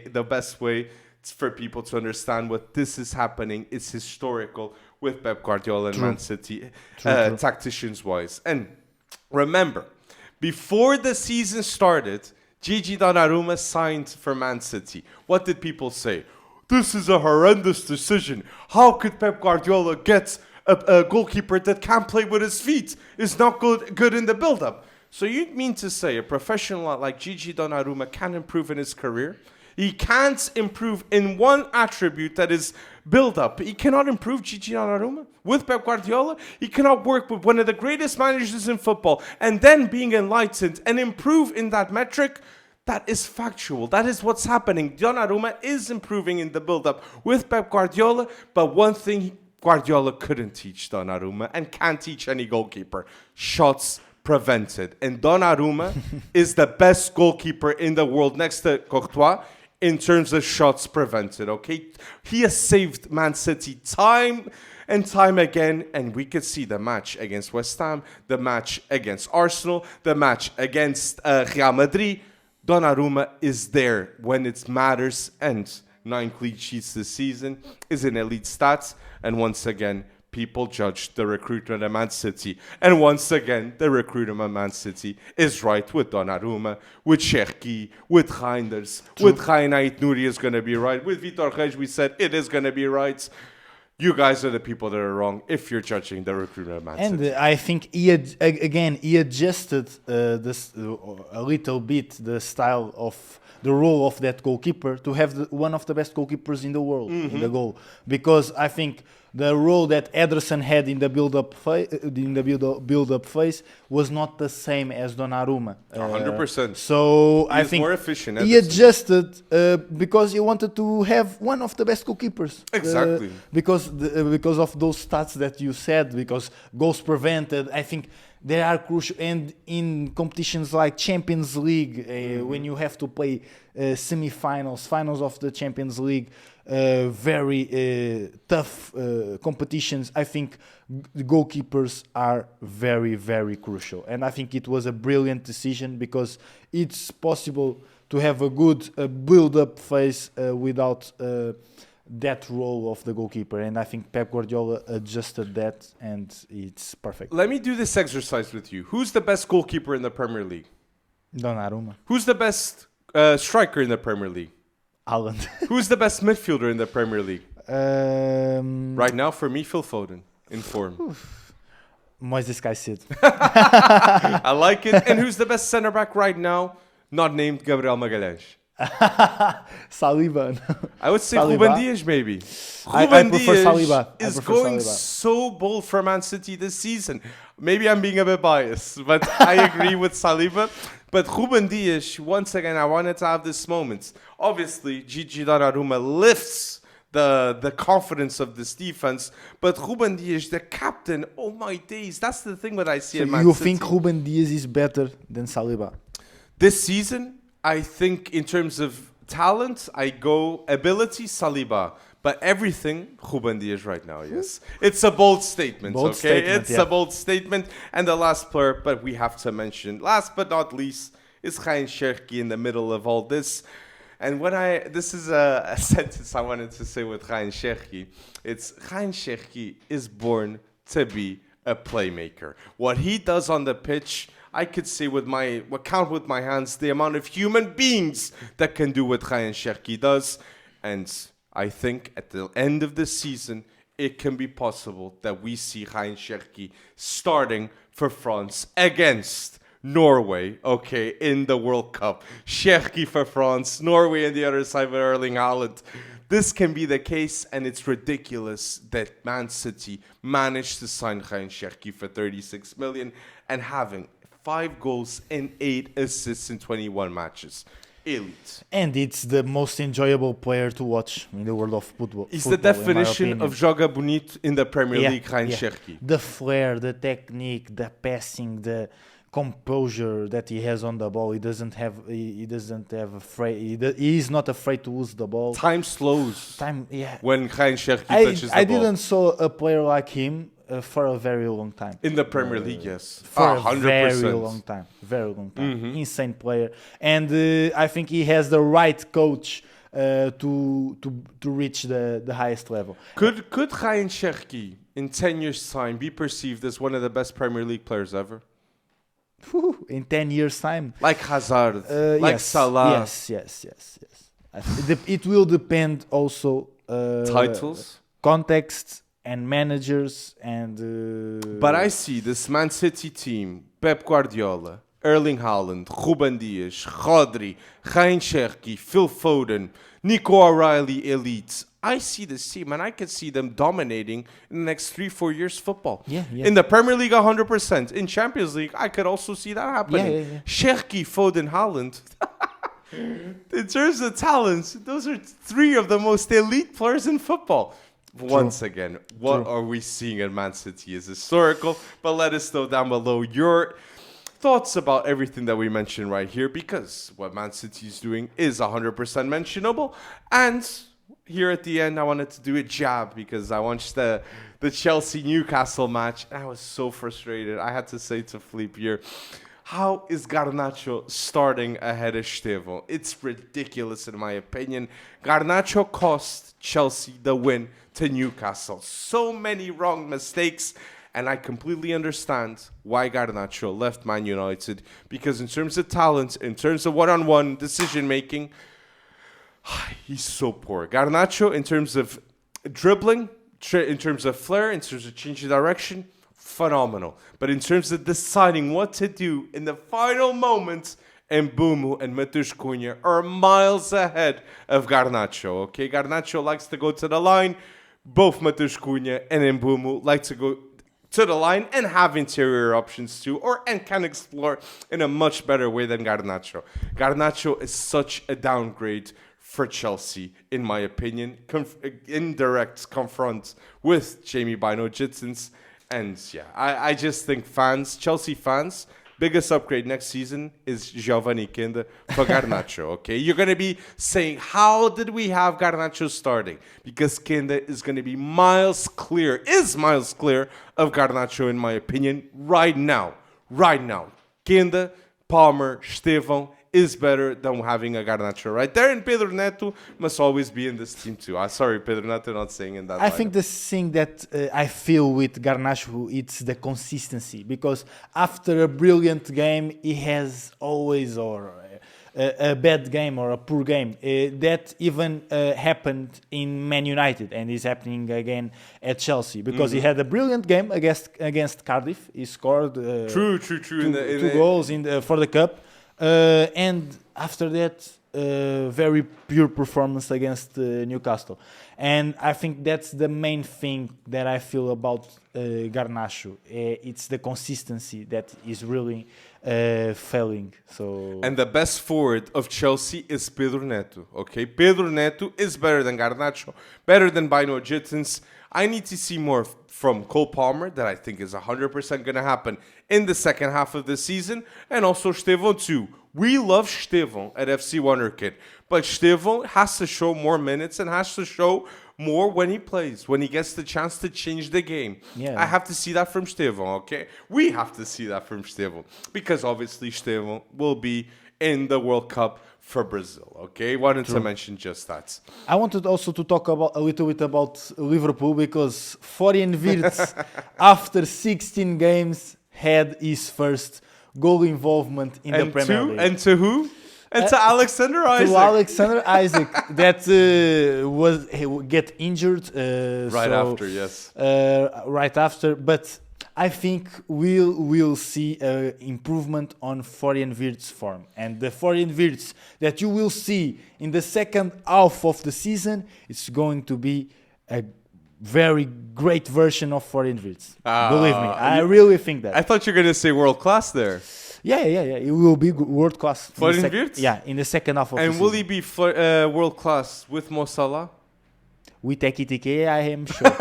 the best way for people to understand what this is happening is historical with Pep Guardiola and Man City, tacticians-wise. And remember, before the season started, Gigi Donnarumma signed for Man City. What did people say? This is a horrendous decision. How could Pep Guardiola get a goalkeeper that can't play with his feet? Is not good in the build-up. So you mean to say a professional like Gigi Donnarumma can improve in his career? He can't improve in one attribute, that is build-up. He cannot improve Gigi Donnarumma with Pep Guardiola. He cannot work with one of the greatest managers in football and then being enlightened and improve in that metric. That is factual. That is what's happening. Donnarumma is improving in the build-up with Pep Guardiola, but one thing Guardiola couldn't teach Donnarumma and can't teach any goalkeeper: shots prevented. And Donnarumma is the best goalkeeper in the world next to Courtois in terms of shots prevented, okay? He has saved Man City time and time again, and we could see the match against West Ham, the match against Arsenal, the match against Real Madrid. Donnarumma is there when it matters, and 9 clean sheets this season is an elite stats, and once again, people judge the recruitment of Man City. And once again, the recruitment of Man City is right with Donnarumma, with Cherki, with Reinders, with Ryan Ait-Nouri is going to be right. With Vitor Reis, we said it is going to be right. You guys are the people that are wrong if you're judging the recruitment of Man City. And I think he adjusted this a little bit the style of the role of that goalkeeper to have one of the best goalkeepers in the world in the goal, because I think the role that Ederson had in the build-up phase was not the same as Donnarumma. 100%. So I think more efficient. He adjusted because he wanted to have one of the best goalkeepers. Exactly. Because of those stats that you said, because goals prevented, I think they are crucial. And in competitions like Champions League, when you have to play semi-finals, finals of the Champions League, very tough competitions, I think the goalkeepers are very, very crucial. And I think it was a brilliant decision, because it's possible to have a good build-up phase without that role of the goalkeeper. And I think Pep Guardiola adjusted that, and it's perfect. Let me do this exercise with you. Who's the best goalkeeper in the Premier League? Donnarumma. Who's the best striker in the Premier League? Haaland. Who's the best midfielder in the Premier League? Right now, for me, Phil Foden, in form. Moises Caicedo. I like it. And who's the best centre-back right now? Not named Gabriel Magalhães. Saliba. I would say Saliba. Ruben Dias, maybe. I Ruben prefer Dias Saliba. is going so bold for Man City this season. Maybe I'm being a bit biased, but I agree with Saliba. But Ruben Dias, once again, I wanted to have this moment. Obviously, Gigi Donnarumma lifts the confidence of this defense, but Ruben Dias, the captain, oh my days, that's the thing that I see in Man City. You think Ruben Dias is better than Saliba? This season, I think in terms of talent, I go ability, Saliba. But everything, Ruben Dias right now, yes. It's a bold statement, It's a bold statement. And the last player, but we have to mention, last but not least, is Ryan Cherki in the middle of all this. And this is a sentence I wanted to say with Ryan Cherki. It's Ryan Cherki is born to be a playmaker. What he does on the pitch, I could say count with my hands the amount of human beings that can do what Ryan Cherki does. And I think at the end of the season, it can be possible that we see Ryan Cherki starting for France against Norway, in the World Cup. Cherki for France, Norway on the other side with Erling Haaland. This can be the case, and it's ridiculous that Man City managed to sign Ryan Cherki for 36 million and having 5 goals and 8 assists in 21 matches. Elite. And it's the most enjoyable player to watch in the world of football. It's the definition of joga bonito in the Premier League, Ryan Cherki. The flair, the technique, the passing, the composure that he has on the ball. He is not afraid to lose the ball. Time slows. When Ryan Cherki touches the ball. I didn't saw a player like him for a very long time. In the Premier League, yes. For 100%. A very long time. Very long time. Mm-hmm. Insane player. And I think he has the right coach to reach the highest level. Could Ryan Cherki in 10 years' time be perceived as one of the best Premier League players ever? In 10 years' time? Like Hazard, like Salah. Yes. It will depend also titles, context, and managers and. But I see this Man City team: Pep Guardiola, Erling Haaland, Ruben Dias, Rodri, Ryan Cherki, Phil Foden, Nico O'Reilly, elite. I see this team, and I could see them dominating in the next 3-4 years football. Yeah. In the Premier League, 100%. In Champions League, I could also see that happening. Yeah. Cherki, Foden, Haaland. In terms of talents, those are 3 of the most elite players in football. Once again, what are we seeing at Man City is historical. But let us know down below your thoughts about everything that we mentioned right here, because what Man City is doing is 100% mentionable. And here at the end, I wanted to do a jab because I watched the Chelsea-Newcastle match, and I was so frustrated. I had to say to Felipe here, how is Garnacho starting ahead of Estevão? It's ridiculous in my opinion. Garnacho cost Chelsea the win to Newcastle. So many wrong mistakes, and I completely understand why Garnacho left Man United, because in terms of talent, in terms of one-on-one decision-making, he's so poor. Garnacho, in terms of dribbling, in terms of flair, in terms of changing direction, phenomenal. But in terms of deciding what to do in the final moments, Mbeumo and Matheus Cunha are miles ahead of Garnacho. Garnacho likes to go to the line. Both Matheus Cunha and Mbeumo like to go to the line and have interior options too, and can explore in a much better way than Garnacho. Garnacho is such a downgrade for Chelsea, in my opinion. Indirect confront with Jamie Bino-Gitsons. And I just think Chelsea fans, biggest upgrade next season is Giovanni Kinda for Garnacho, You're going to be saying, how did we have Garnacho starting? Because Kinda is going to be miles clear of Garnacho, in my opinion, right now. Kinda, Palmer, Estevão is better than having a Garnacho right there. And Pedro Neto must always be in this team too. Sorry, Pedro Neto, not saying in that. I think the thing that I feel with Garnacho, it's the consistency. Because after a brilliant game, he has always a bad game or a poor game. That even happened in Man United, and is happening again at Chelsea. Because he had a brilliant game against Cardiff. He scored true. Two goals for the cup. And after that, very pure performance against Newcastle. And I think that's the main thing that I feel about Garnacho. It's the consistency that is really failing. So And the best forward of Chelsea is Pedro Neto. Okay, Pedro Neto is better than Garnacho, better than Bino Gittins. I need to see more from Cole Palmer, that I think is 100% going to happen in the second half of the season, and also Estevão too. We love Estevão at FC Wonderkid, but Estevão has to show more minutes and has to show more when he plays, when he gets the chance to change the game. Yeah. I have to see that from Estevão, okay? We have to see that from Estevão, because obviously Estevão will be in the World Cup for Brazil, okay? Wanted to mention just that. I wanted also to talk about a little bit about Liverpool, because Florian Wirtz, after 16 games, had his first goal involvement in the Premier League. And to who? And to Alexander Isaac. To Alexander Isaac, that was get injured. Right after, yes. Right after, but I think we'll see improvement on Florian Wirtz's form, and the Florian Wirtz that you will see in the second half of the season, it's going to be a very great version of Florian Wirtz. Believe me, I really think that. I thought you were going to say world class there. Yeah. It will be world class. Florian Wirtz? Yeah, in the second half of the season. And will he be world class with Mo Salah? With Ekitike, I am sure.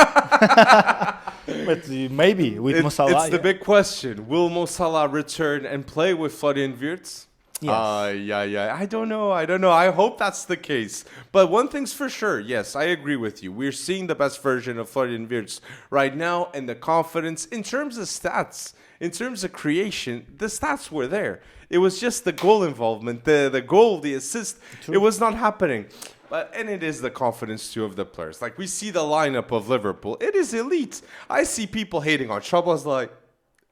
But maybe with Mo Salah. It's the big question. Will Mo Salah return and play with Florian Wirtz? Yes. Yeah. I don't know. I hope that's the case. But one thing's for sure. Yes, I agree with you. We're seeing the best version of Florian Wirtz right now, and the confidence in terms of stats, in terms of creation, the stats were there. It was just the goal involvement, the goal, the assist. True. It was not happening. And it is the confidence, too, of the players. Like, we see the lineup of Liverpool. It is elite. I see people hating on Szoboszlai,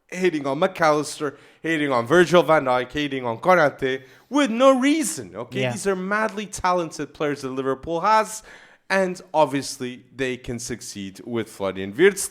hating on McAllister, hating on Virgil van Dijk, hating on Konate, with no reason, okay? Yeah. These are madly talented players that Liverpool has, and obviously they can succeed with Florian Wirtz.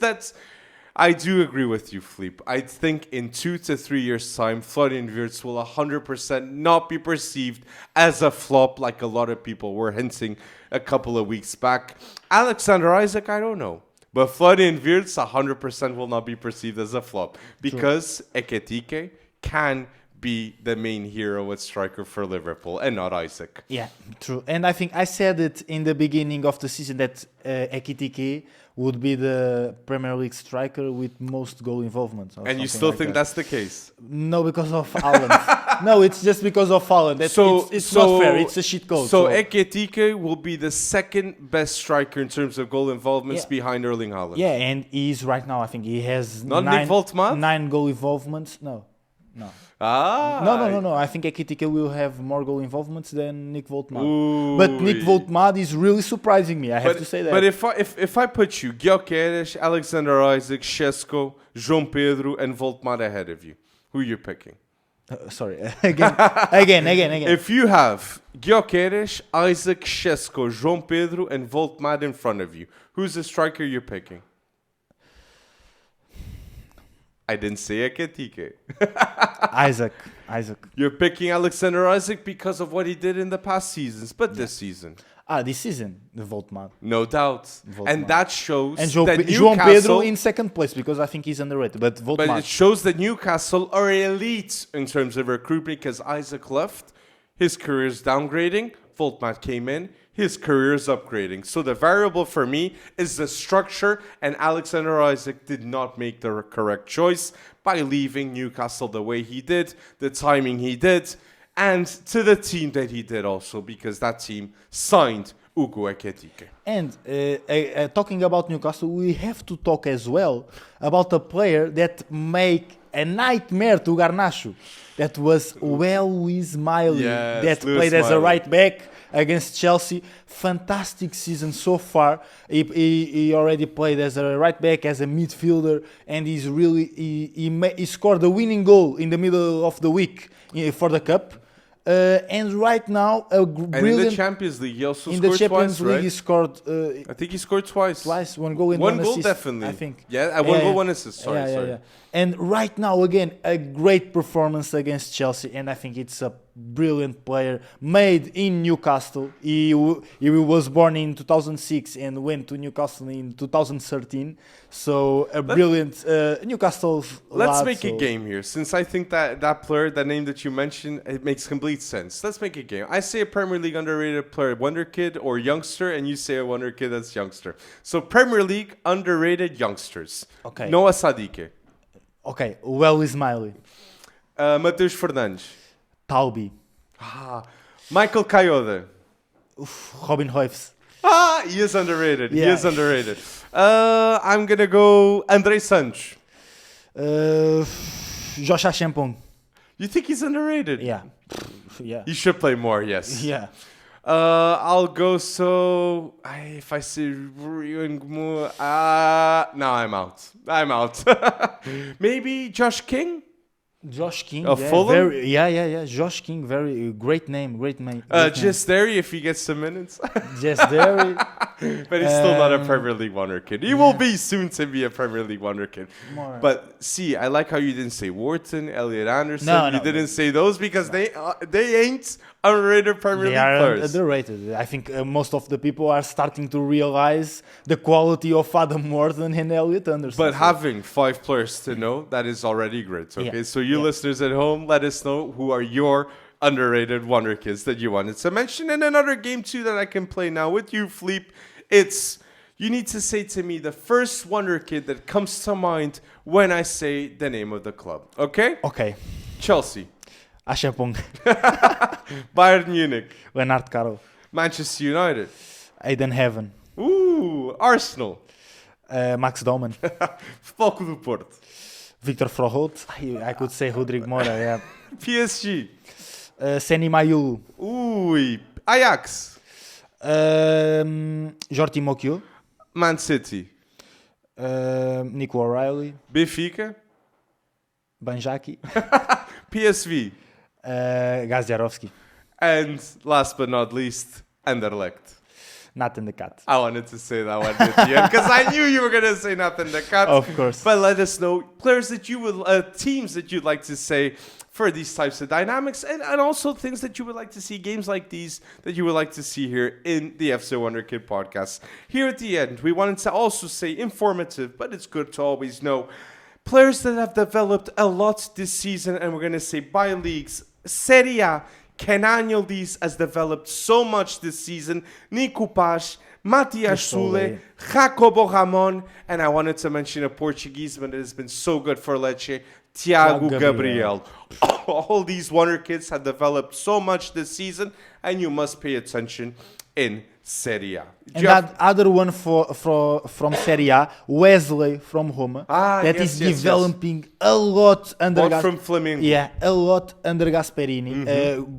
I do agree with you, Philippe. I think in 2 to 3 years' time, Florian Wirtz will 100% not be perceived as a flop like a lot of people were hinting a couple of weeks back. Alexander Isaac, I don't know. But Florian Wirtz 100% will not be perceived as a flop, because Ekitike can be the main hero at striker for Liverpool and not Isaac. Yeah, true. And I think I said it in the beginning of the season that Ekitike would be the Premier League striker with most goal involvement. And you still think that's the case? No, because of Haaland. No, it's just because of Haaland. It's not fair. It's a shit code. So Ekitike will be the second best striker in terms of goal involvements behind Erling Haaland. Yeah, and he's right now, I think he has not 9 goal involvements. No. No, I think Ekitike will have more goal involvements than Nick Voltmad. But Nick Voltmad is really surprising me. I have to say that. But if I put you, Gyökeres, Alexander Isaac, Šeško, João Pedro, and Voltmad ahead of you, who are you picking? Sorry, again. If you have Gyökeres, Isaac, Šeško, João Pedro, and Voltmad in front of you, who's the striker you're picking? I didn't say Ekitike. Isaac. You're picking Alexander Isaac because of what he did in the past seasons, but this season. This season, the Voltmad. No doubt. And that shows and that João Pedro in second place, because I think he's underrated. But Voltmad. But it shows that Newcastle are elite in terms of recruitment, because Isaac left, his career is downgrading, Voltmad came in, his career is upgrading. So the variable for me is the structure, and Alexander Isaac did not make the correct choice by leaving Newcastle the way he did, the timing he did, and to the team that he did also, because that team signed Hugo Ekitike. And talking about Newcastle, we have to talk as well about a player that make a nightmare to Garnacho. That was Luis Miley, that played as a right back against Chelsea. Fantastic season so far. He already played as a right back, as a midfielder, and he's really he scored the winning goal in the middle of the week for the cup. And right now, brilliant. And in the Champions League, he also scored twice, right? In the Champions League, he scored. I think he scored twice. Twice, one goal and one assist. One goal, definitely. I think. Yeah, one goal, one assist. Sorry. And right now, again, a great performance against Chelsea, and I think it's a brilliant player, made in Newcastle. He was born in 2006 and went to Newcastle in 2013. So a brilliant Newcastle. Let's make a game here, since I think that player, that name that you mentioned, it makes complete sense. Let's make a game. I say a Premier League underrated player, Wonderkid or youngster, and you say a Wonderkid that's youngster. So Premier League underrated youngsters. Okay. Noah Sadike. Okay. Well, Ismaili. Mateus Fernandes. Taubi. Michael Kayode. Robin Hoyves. He is underrated. Yeah. He is underrated. I'm going to go André Santos. Josh Champong. You think he's underrated? Yeah. Yeah. He should play more, yes. Yeah. I'll go if I say no, I'm out. Maybe Josh King? Josh King. Of Yeah, Fulham? Josh King, very great name. Just there if he gets some minutes. Just there. But he's still not a Premier League Wonderkid. He will be soon to be a Premier League Wonderkid. But see, I like how you didn't say Wharton, Elliot Anderson. You didn't say those because they ain't underrated Premier League players. They are underrated. I think most of the people are starting to realize the quality of Adam Wharton and Elliot Anderson. But having 5 players to know, that is already great. Okay, so you listeners at home, let us know who are your underrated Wonderkids that you wanted to mention. And another game too that I can play now with you, Fleep. You need to say to me the first Wonderkid that comes to mind when I say the name of the club. Okay? Okay. Chelsea. Achapong. Bayern Munich. Leonard Carroll. Manchester United. Aiden Heaven. Ooh, Arsenal. Max Doman. Futebol Clube do Porto. Victor Froholt. I could say Rodrigo Moura, yeah. PSG. Seni Mayulu. Ooh, Ajax. Jordi Mokyo. Man City. Nico O'Reilly. Benfica. Banjaki. PSV. Gaziarovski. And last but not least, Anderlecht. Nathan the Cat. I wanted to say that one at the end because I knew you were going to say Nathan the Cat. Of course. But let us know players that you would, teams that you'd like to say for these types of dynamics, and also things that you would like to see, games like these that you would like to see here in the FC Wonderkid podcast. Here at the end, we wanted to also say informative, but it's good to always know players that have developed a lot this season, and we're going to say by leagues. Serie A, Kenan Yildiz has developed so much this season. Nico Paz, Matias Sule, Jacobo Ramon, and I wanted to mention a Portuguese one that has been so good for Lecce, Thiago Gabriel. All these Wonderkids have developed so much this season, and you must pay attention in Serie A. And that other one from Serie A, Wesley from Roma, is developing a lot under from Flamengo. Yeah, a lot under Gasperini.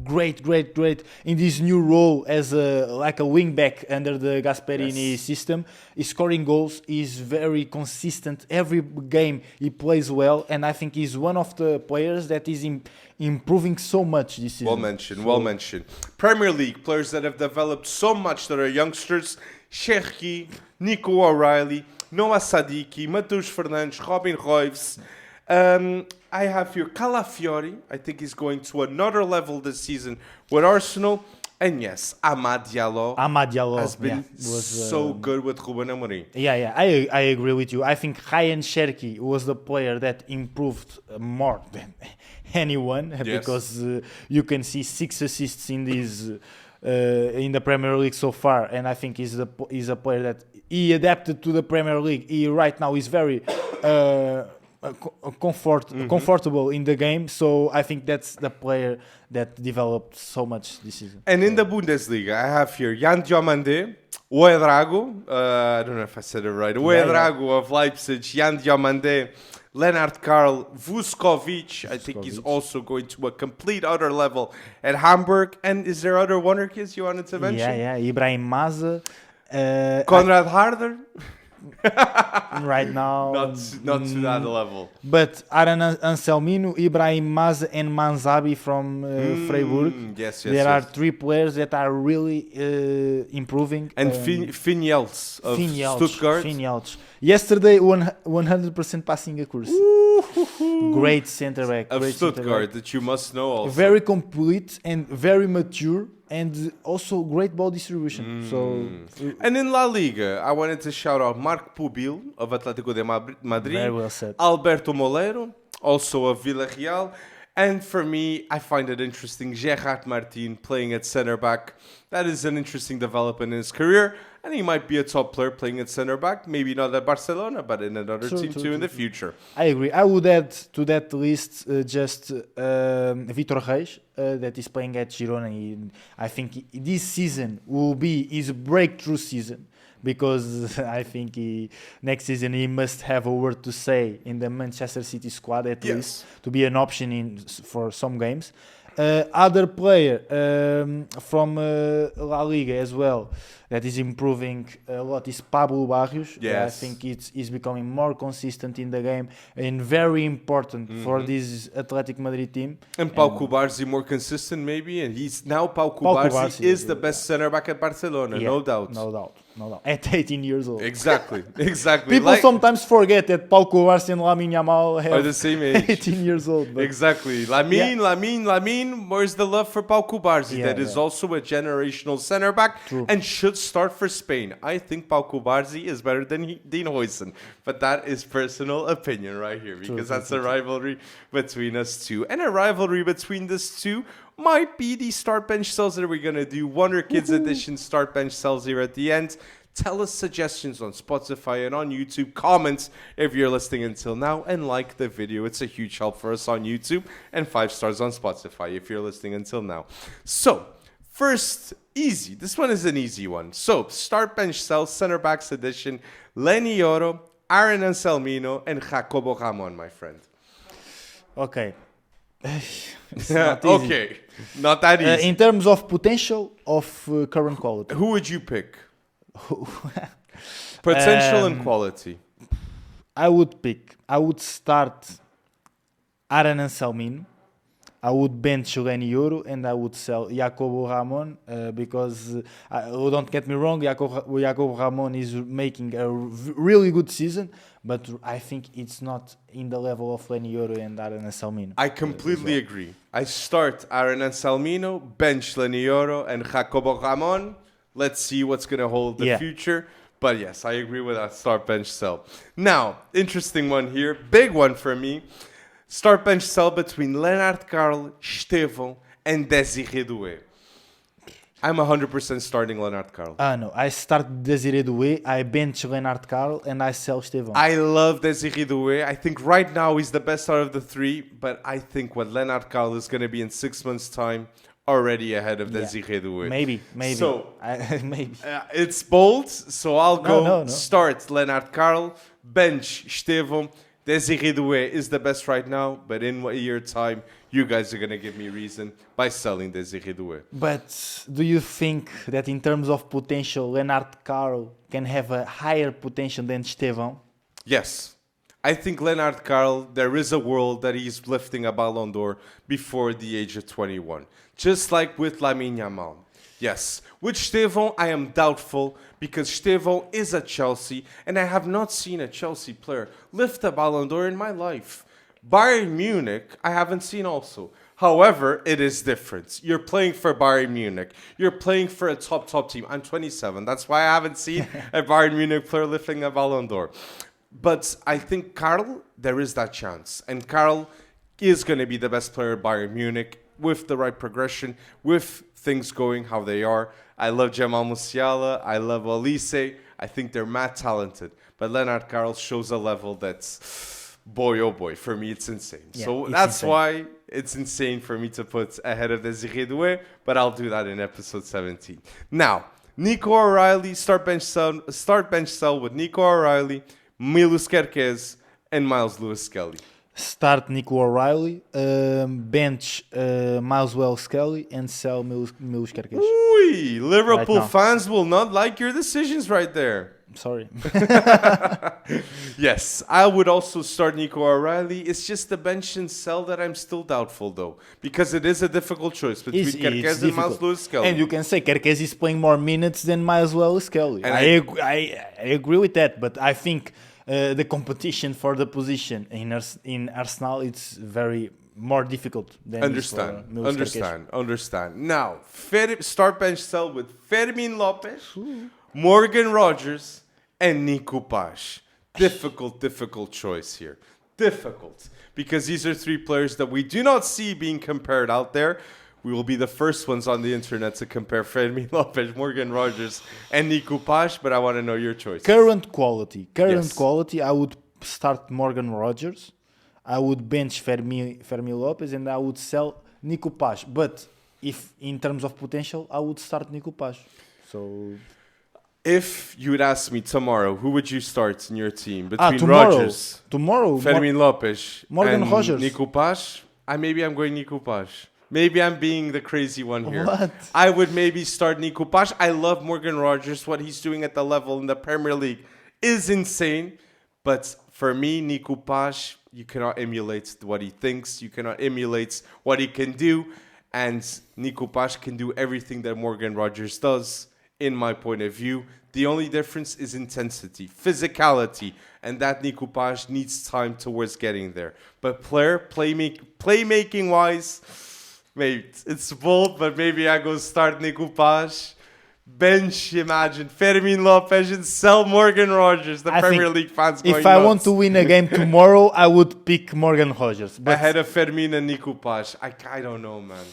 Great in this new role as like a wing back under the Gasperini system. He's scoring goals. He's very consistent. Every game he plays well, and I think he's one of the players that is improving so much this season. Well mentioned. Premier League players that have developed so much that are youngsters. Cherki, Nico O'Reilly, Noah Sadiki, Mateus Fernandes, Robin Hoyves. I have here Calafiori. I think he's going to another level this season with Arsenal. And yes, Amad Diallo has been so good with Ruben Amorim. Yeah, I agree with you. I think Ryan Cherki was the player that improved more than anyone because you can see 6 assists in these in the Premier League so far, and I think he's a player that he adapted to the Premier League. He right now is very comfortable in the game, so I think that's the player that developed so much this season. And in the Bundesliga, I have here Jan Diomande, Ouedraogo, I don't know if I said it right, Ouedraogo of Leipzig, Jan Diomande, Leonard Carl, Vuskovic. I think he's also going to a complete other level at Hamburg. And is there other Wonderkids you wanted to mention? Yeah, Ibrahim Maza. Konrad Harder? Right now, not to that level. But Aran Anselmino, Ibrahim Maza, and Manzabi from Freiburg. Yes. There are 3 players that are really improving. And Finielts of Stuttgart. Yesterday, 100% passing accuracy. Great centre back. Of great centre Stuttgart back. that you must know also. Very complete and very mature, and also great ball distribution. So And in La Liga, I wanted to shout out Marc Pubil of Atlético de Madrid, very well said. Alberto Moleiro, also of Villarreal, and for me, I find it interesting, Gerard Martin playing at centre back. That is an interesting development in his career, and he might be a top player playing at centre back, maybe not at Barcelona, but in another team too in the future. I agree. I would add to that list just Vitor Reis, that is playing at Girona. I think this season will be his breakthrough season, because I think next season he must have a word to say in the Manchester City squad at least, to be an option for some games. Other player from La Liga as well that is improving a lot is Pablo Barrios. I think he's becoming more consistent in the game and very important for this Athletic Madrid team. And Pau Cubarsí more consistent maybe, and Pau Cubarsí is the best centre back at Barcelona, no doubt. No doubt. At 18 years old. Exactly. People sometimes forget that Pau Cubarsí and Lamine Yamal are the same age. 18 years old. But exactly. Lamine, where's the love for Pau Cubarsí? That is also a generational centre back and should start for Spain. I think Pau Cubarsí is better than Dean Huijsen, but that is personal opinion right here, because that's a rivalry between us two. And a rivalry between these two might be the start bench cells that we're going to do. Wonderkids edition start bench cells here at the end. Tell us suggestions on Spotify and on YouTube. Comments if you're listening until now, and like the video. It's a huge help for us on YouTube, and 5 stars on Spotify if you're listening until now. So, first, easy. This one is an easy one. So, start bench cells, center backs edition. Leny Yoro, Aaron Anselmino, and Jacobo Ramon, my friend. Okay. It's not easy. Okay, not that easy. In terms of potential of current quality, who would you pick? Potential and quality. I would start Aaron Anselmino. I would bench Leny Yoro, and I would sell Jacobo Ramon because, don't get me wrong, Jacobo Ramon is making a really good season, but I think it's not in the level of Leny Yoro and Aaron Anselmino. I completely agree. I start Aaron Anselmino, bench Leny Yoro, and Jacobo Ramon. Let's see what's going to hold the future. But yes, I agree with that start bench sell. Now, interesting one here, big one for me. Start bench cell between Lennart Carl, Estevão, and Désiré Doué. I'm 100% starting Lennart Carl. No, I start Désiré Doué, I bench Lennart Carl, and I sell Estevão. I love Désiré Doué. I think right now he's the best out of the three, but I think what Lennart Carl is going to be in 6 months' time, already ahead of Désiré Doué. Maybe. So, maybe. It's bold, so I'll go No. start Lennart Carl, bench Estevão. Désiré Doué is the best right now, but in a year's time, you guys are going to give me reason by selling Désiré Doué. But do you think that in terms of potential, Lennart Carl can have a higher potential than Estevão? Yes. I think Lennart Carl, there is a world that he's lifting a Ballon d'Or before the age of 21. Just like with Lamine Yamal. Yes. With Estevão, I am doubtful because Estevão is at Chelsea and I have not seen a Chelsea player lift a Ballon d'Or in my life. Bayern Munich, I haven't seen also. However, it is different. You're playing for Bayern Munich. You're playing for a top team. I'm 27. That's why I haven't seen a Bayern Munich player lifting a Ballon d'Or. But I think Carl, there is that chance. And Carl is going to be the best player at Bayern Munich with the right progression, with things going how they are. I love Jamal Musiala. I love Olise. I think they're mad talented. But Lennart Carl shows a level that's, boy, oh boy, for me it's insane. Yeah, so it's that's insane. why it's insane for me to put ahead of Désiré Doué, but I'll do that in episode 17. Now, Nico O'Reilly, start bench cell with Nico O'Reilly, Milos Kerkez, and Miles Lewis-Skelly. Start Nico O'Reilly, bench Miles Skelly, and sell Milos Kerkez. Ooh, Liverpool Right fans will not like your decisions right there. Sorry. Yes, I would also start Nico O'Reilly. It's just the bench and sell that I'm still doubtful, though, because it is a difficult choice between Kerkez and Miles Lewis-Skelly. And you can say Kerkez is playing more minutes than Miles Skelly. And I agree with that, but I think the competition for the position in Arsenal, it's very more difficult than Understand. Now, start bench cell with Fermin Lopez, Morgan Rogers, and Nico Paz. Difficult choice here. Difficult. Because these are three players that we do not see being compared out there. We will be the first ones on the internet to compare Fermin Lopez, Morgan Rogers, and Nico Paz, but I want to know your choice. Current quality, I would start Morgan Rogers, I would bench Fermin Lopez, and I would sell Nico Paz. But if in terms of potential, I would start Nico Paz. So, if you would ask me tomorrow, who would you start in your team between Rogers, Fermin Lopez, Morgan Rogers, Nico Paz? Maybe I'm going Nico Paz. Maybe I'm being the crazy one here. What? I would maybe start Nico Paz. I love Morgan Rogers. What he's doing at the level in the Premier League is insane. But for me, Nico Paz, you cannot emulate what he thinks. You cannot emulate what he can do. And Nico Paz can do everything that Morgan Rogers does, in my point of view. The only difference is intensity, physicality, and that Nico Paz needs time towards getting there. But playmaking-wise, mate, it's bold, but maybe I go start Nico Paz, bench, imagine, Fermin Lopez, and sell Morgan Rogers. The Premier League fans going if I want to win a game tomorrow, I would pick Morgan Rogers. But ahead of Fermin and Nico Paz. I don't know, man.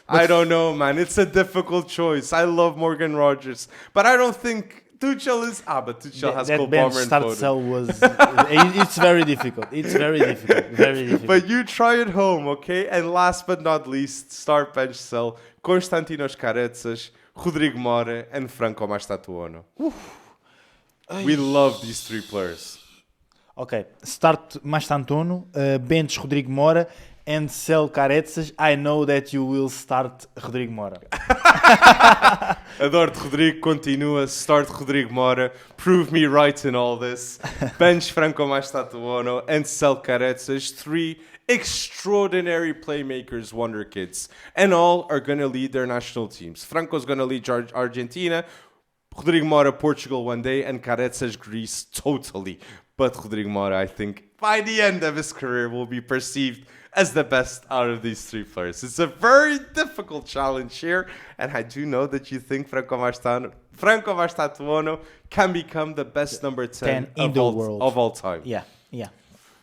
I don't know, man. It's a difficult choice. I love Morgan Rogers, but I don't think Tuchel is... but Tuchel has Cole Palmer and Foden. Was... it's very difficult. Very difficult. But you try it home, okay? And last but not least, start bench cell, Konstantinos Karetzas, Rodrigo Mora, and Franco Mastantuono. We love these three players. Okay, start Mastantuono, bench Rodrigo Mora, and sell Karetzas. I know that you will start Rodrigo Mora. Adoro Rodrigo, continua, start Rodrigo Mora, prove me right in all this. Bench Franco Mastantuono and sell Karetzas. Three extraordinary playmakers, Wonderkids. And all are going to lead their national teams. Franco's going to lead Argentina, Rodrigo Mora Portugal one day, and Karetzas Greece totally. But Rodrigo Mora, I think, by the end of his career, will be perceived as the best out of these three players. It's a very difficult challenge here, and I do know that you think Franco Mastantuono can become the best number 10 of all time. Yeah.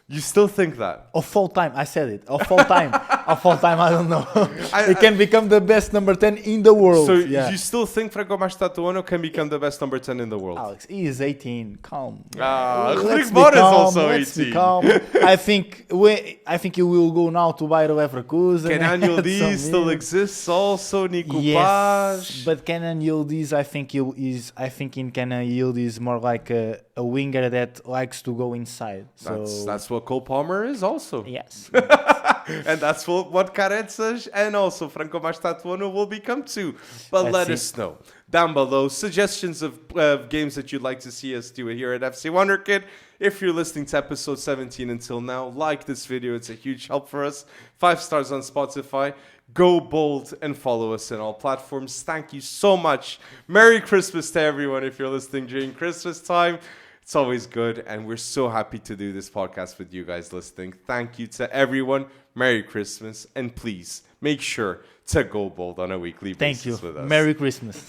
You still think that? Of all time, I said it. Of all time. I don't know. It can become the best number 10 in the world. So you still think Franco Mastantuono can become the best number 10 in the world? Alex, he is 18. Calm. Rodrigo Mora is also 18. I think he will go now to Bayer Leverkusen. Kenan Yildiz still exists also. Nico Paz. But Kenan Yildiz, I think in Kenan Yildiz more like a winger that likes to go inside. So that's what Cole Palmer is also. Yes. And that's what Karetzas and also Franco Mastantuono will become too. But let us know down below suggestions of games that you'd like to see us do here at FC Wonderkid. If you're listening to episode 17 until now, like this video. It's a huge help for us. 5 stars on Spotify. Go bold and follow us on all platforms. Thank you so much. Merry Christmas to everyone if you're listening during Christmas time. It's always good, and we're so happy to do this podcast with you guys listening. Thank you to everyone. Merry Christmas, and please make sure to go bold on a weekly basis with us. Thank you. Merry Christmas.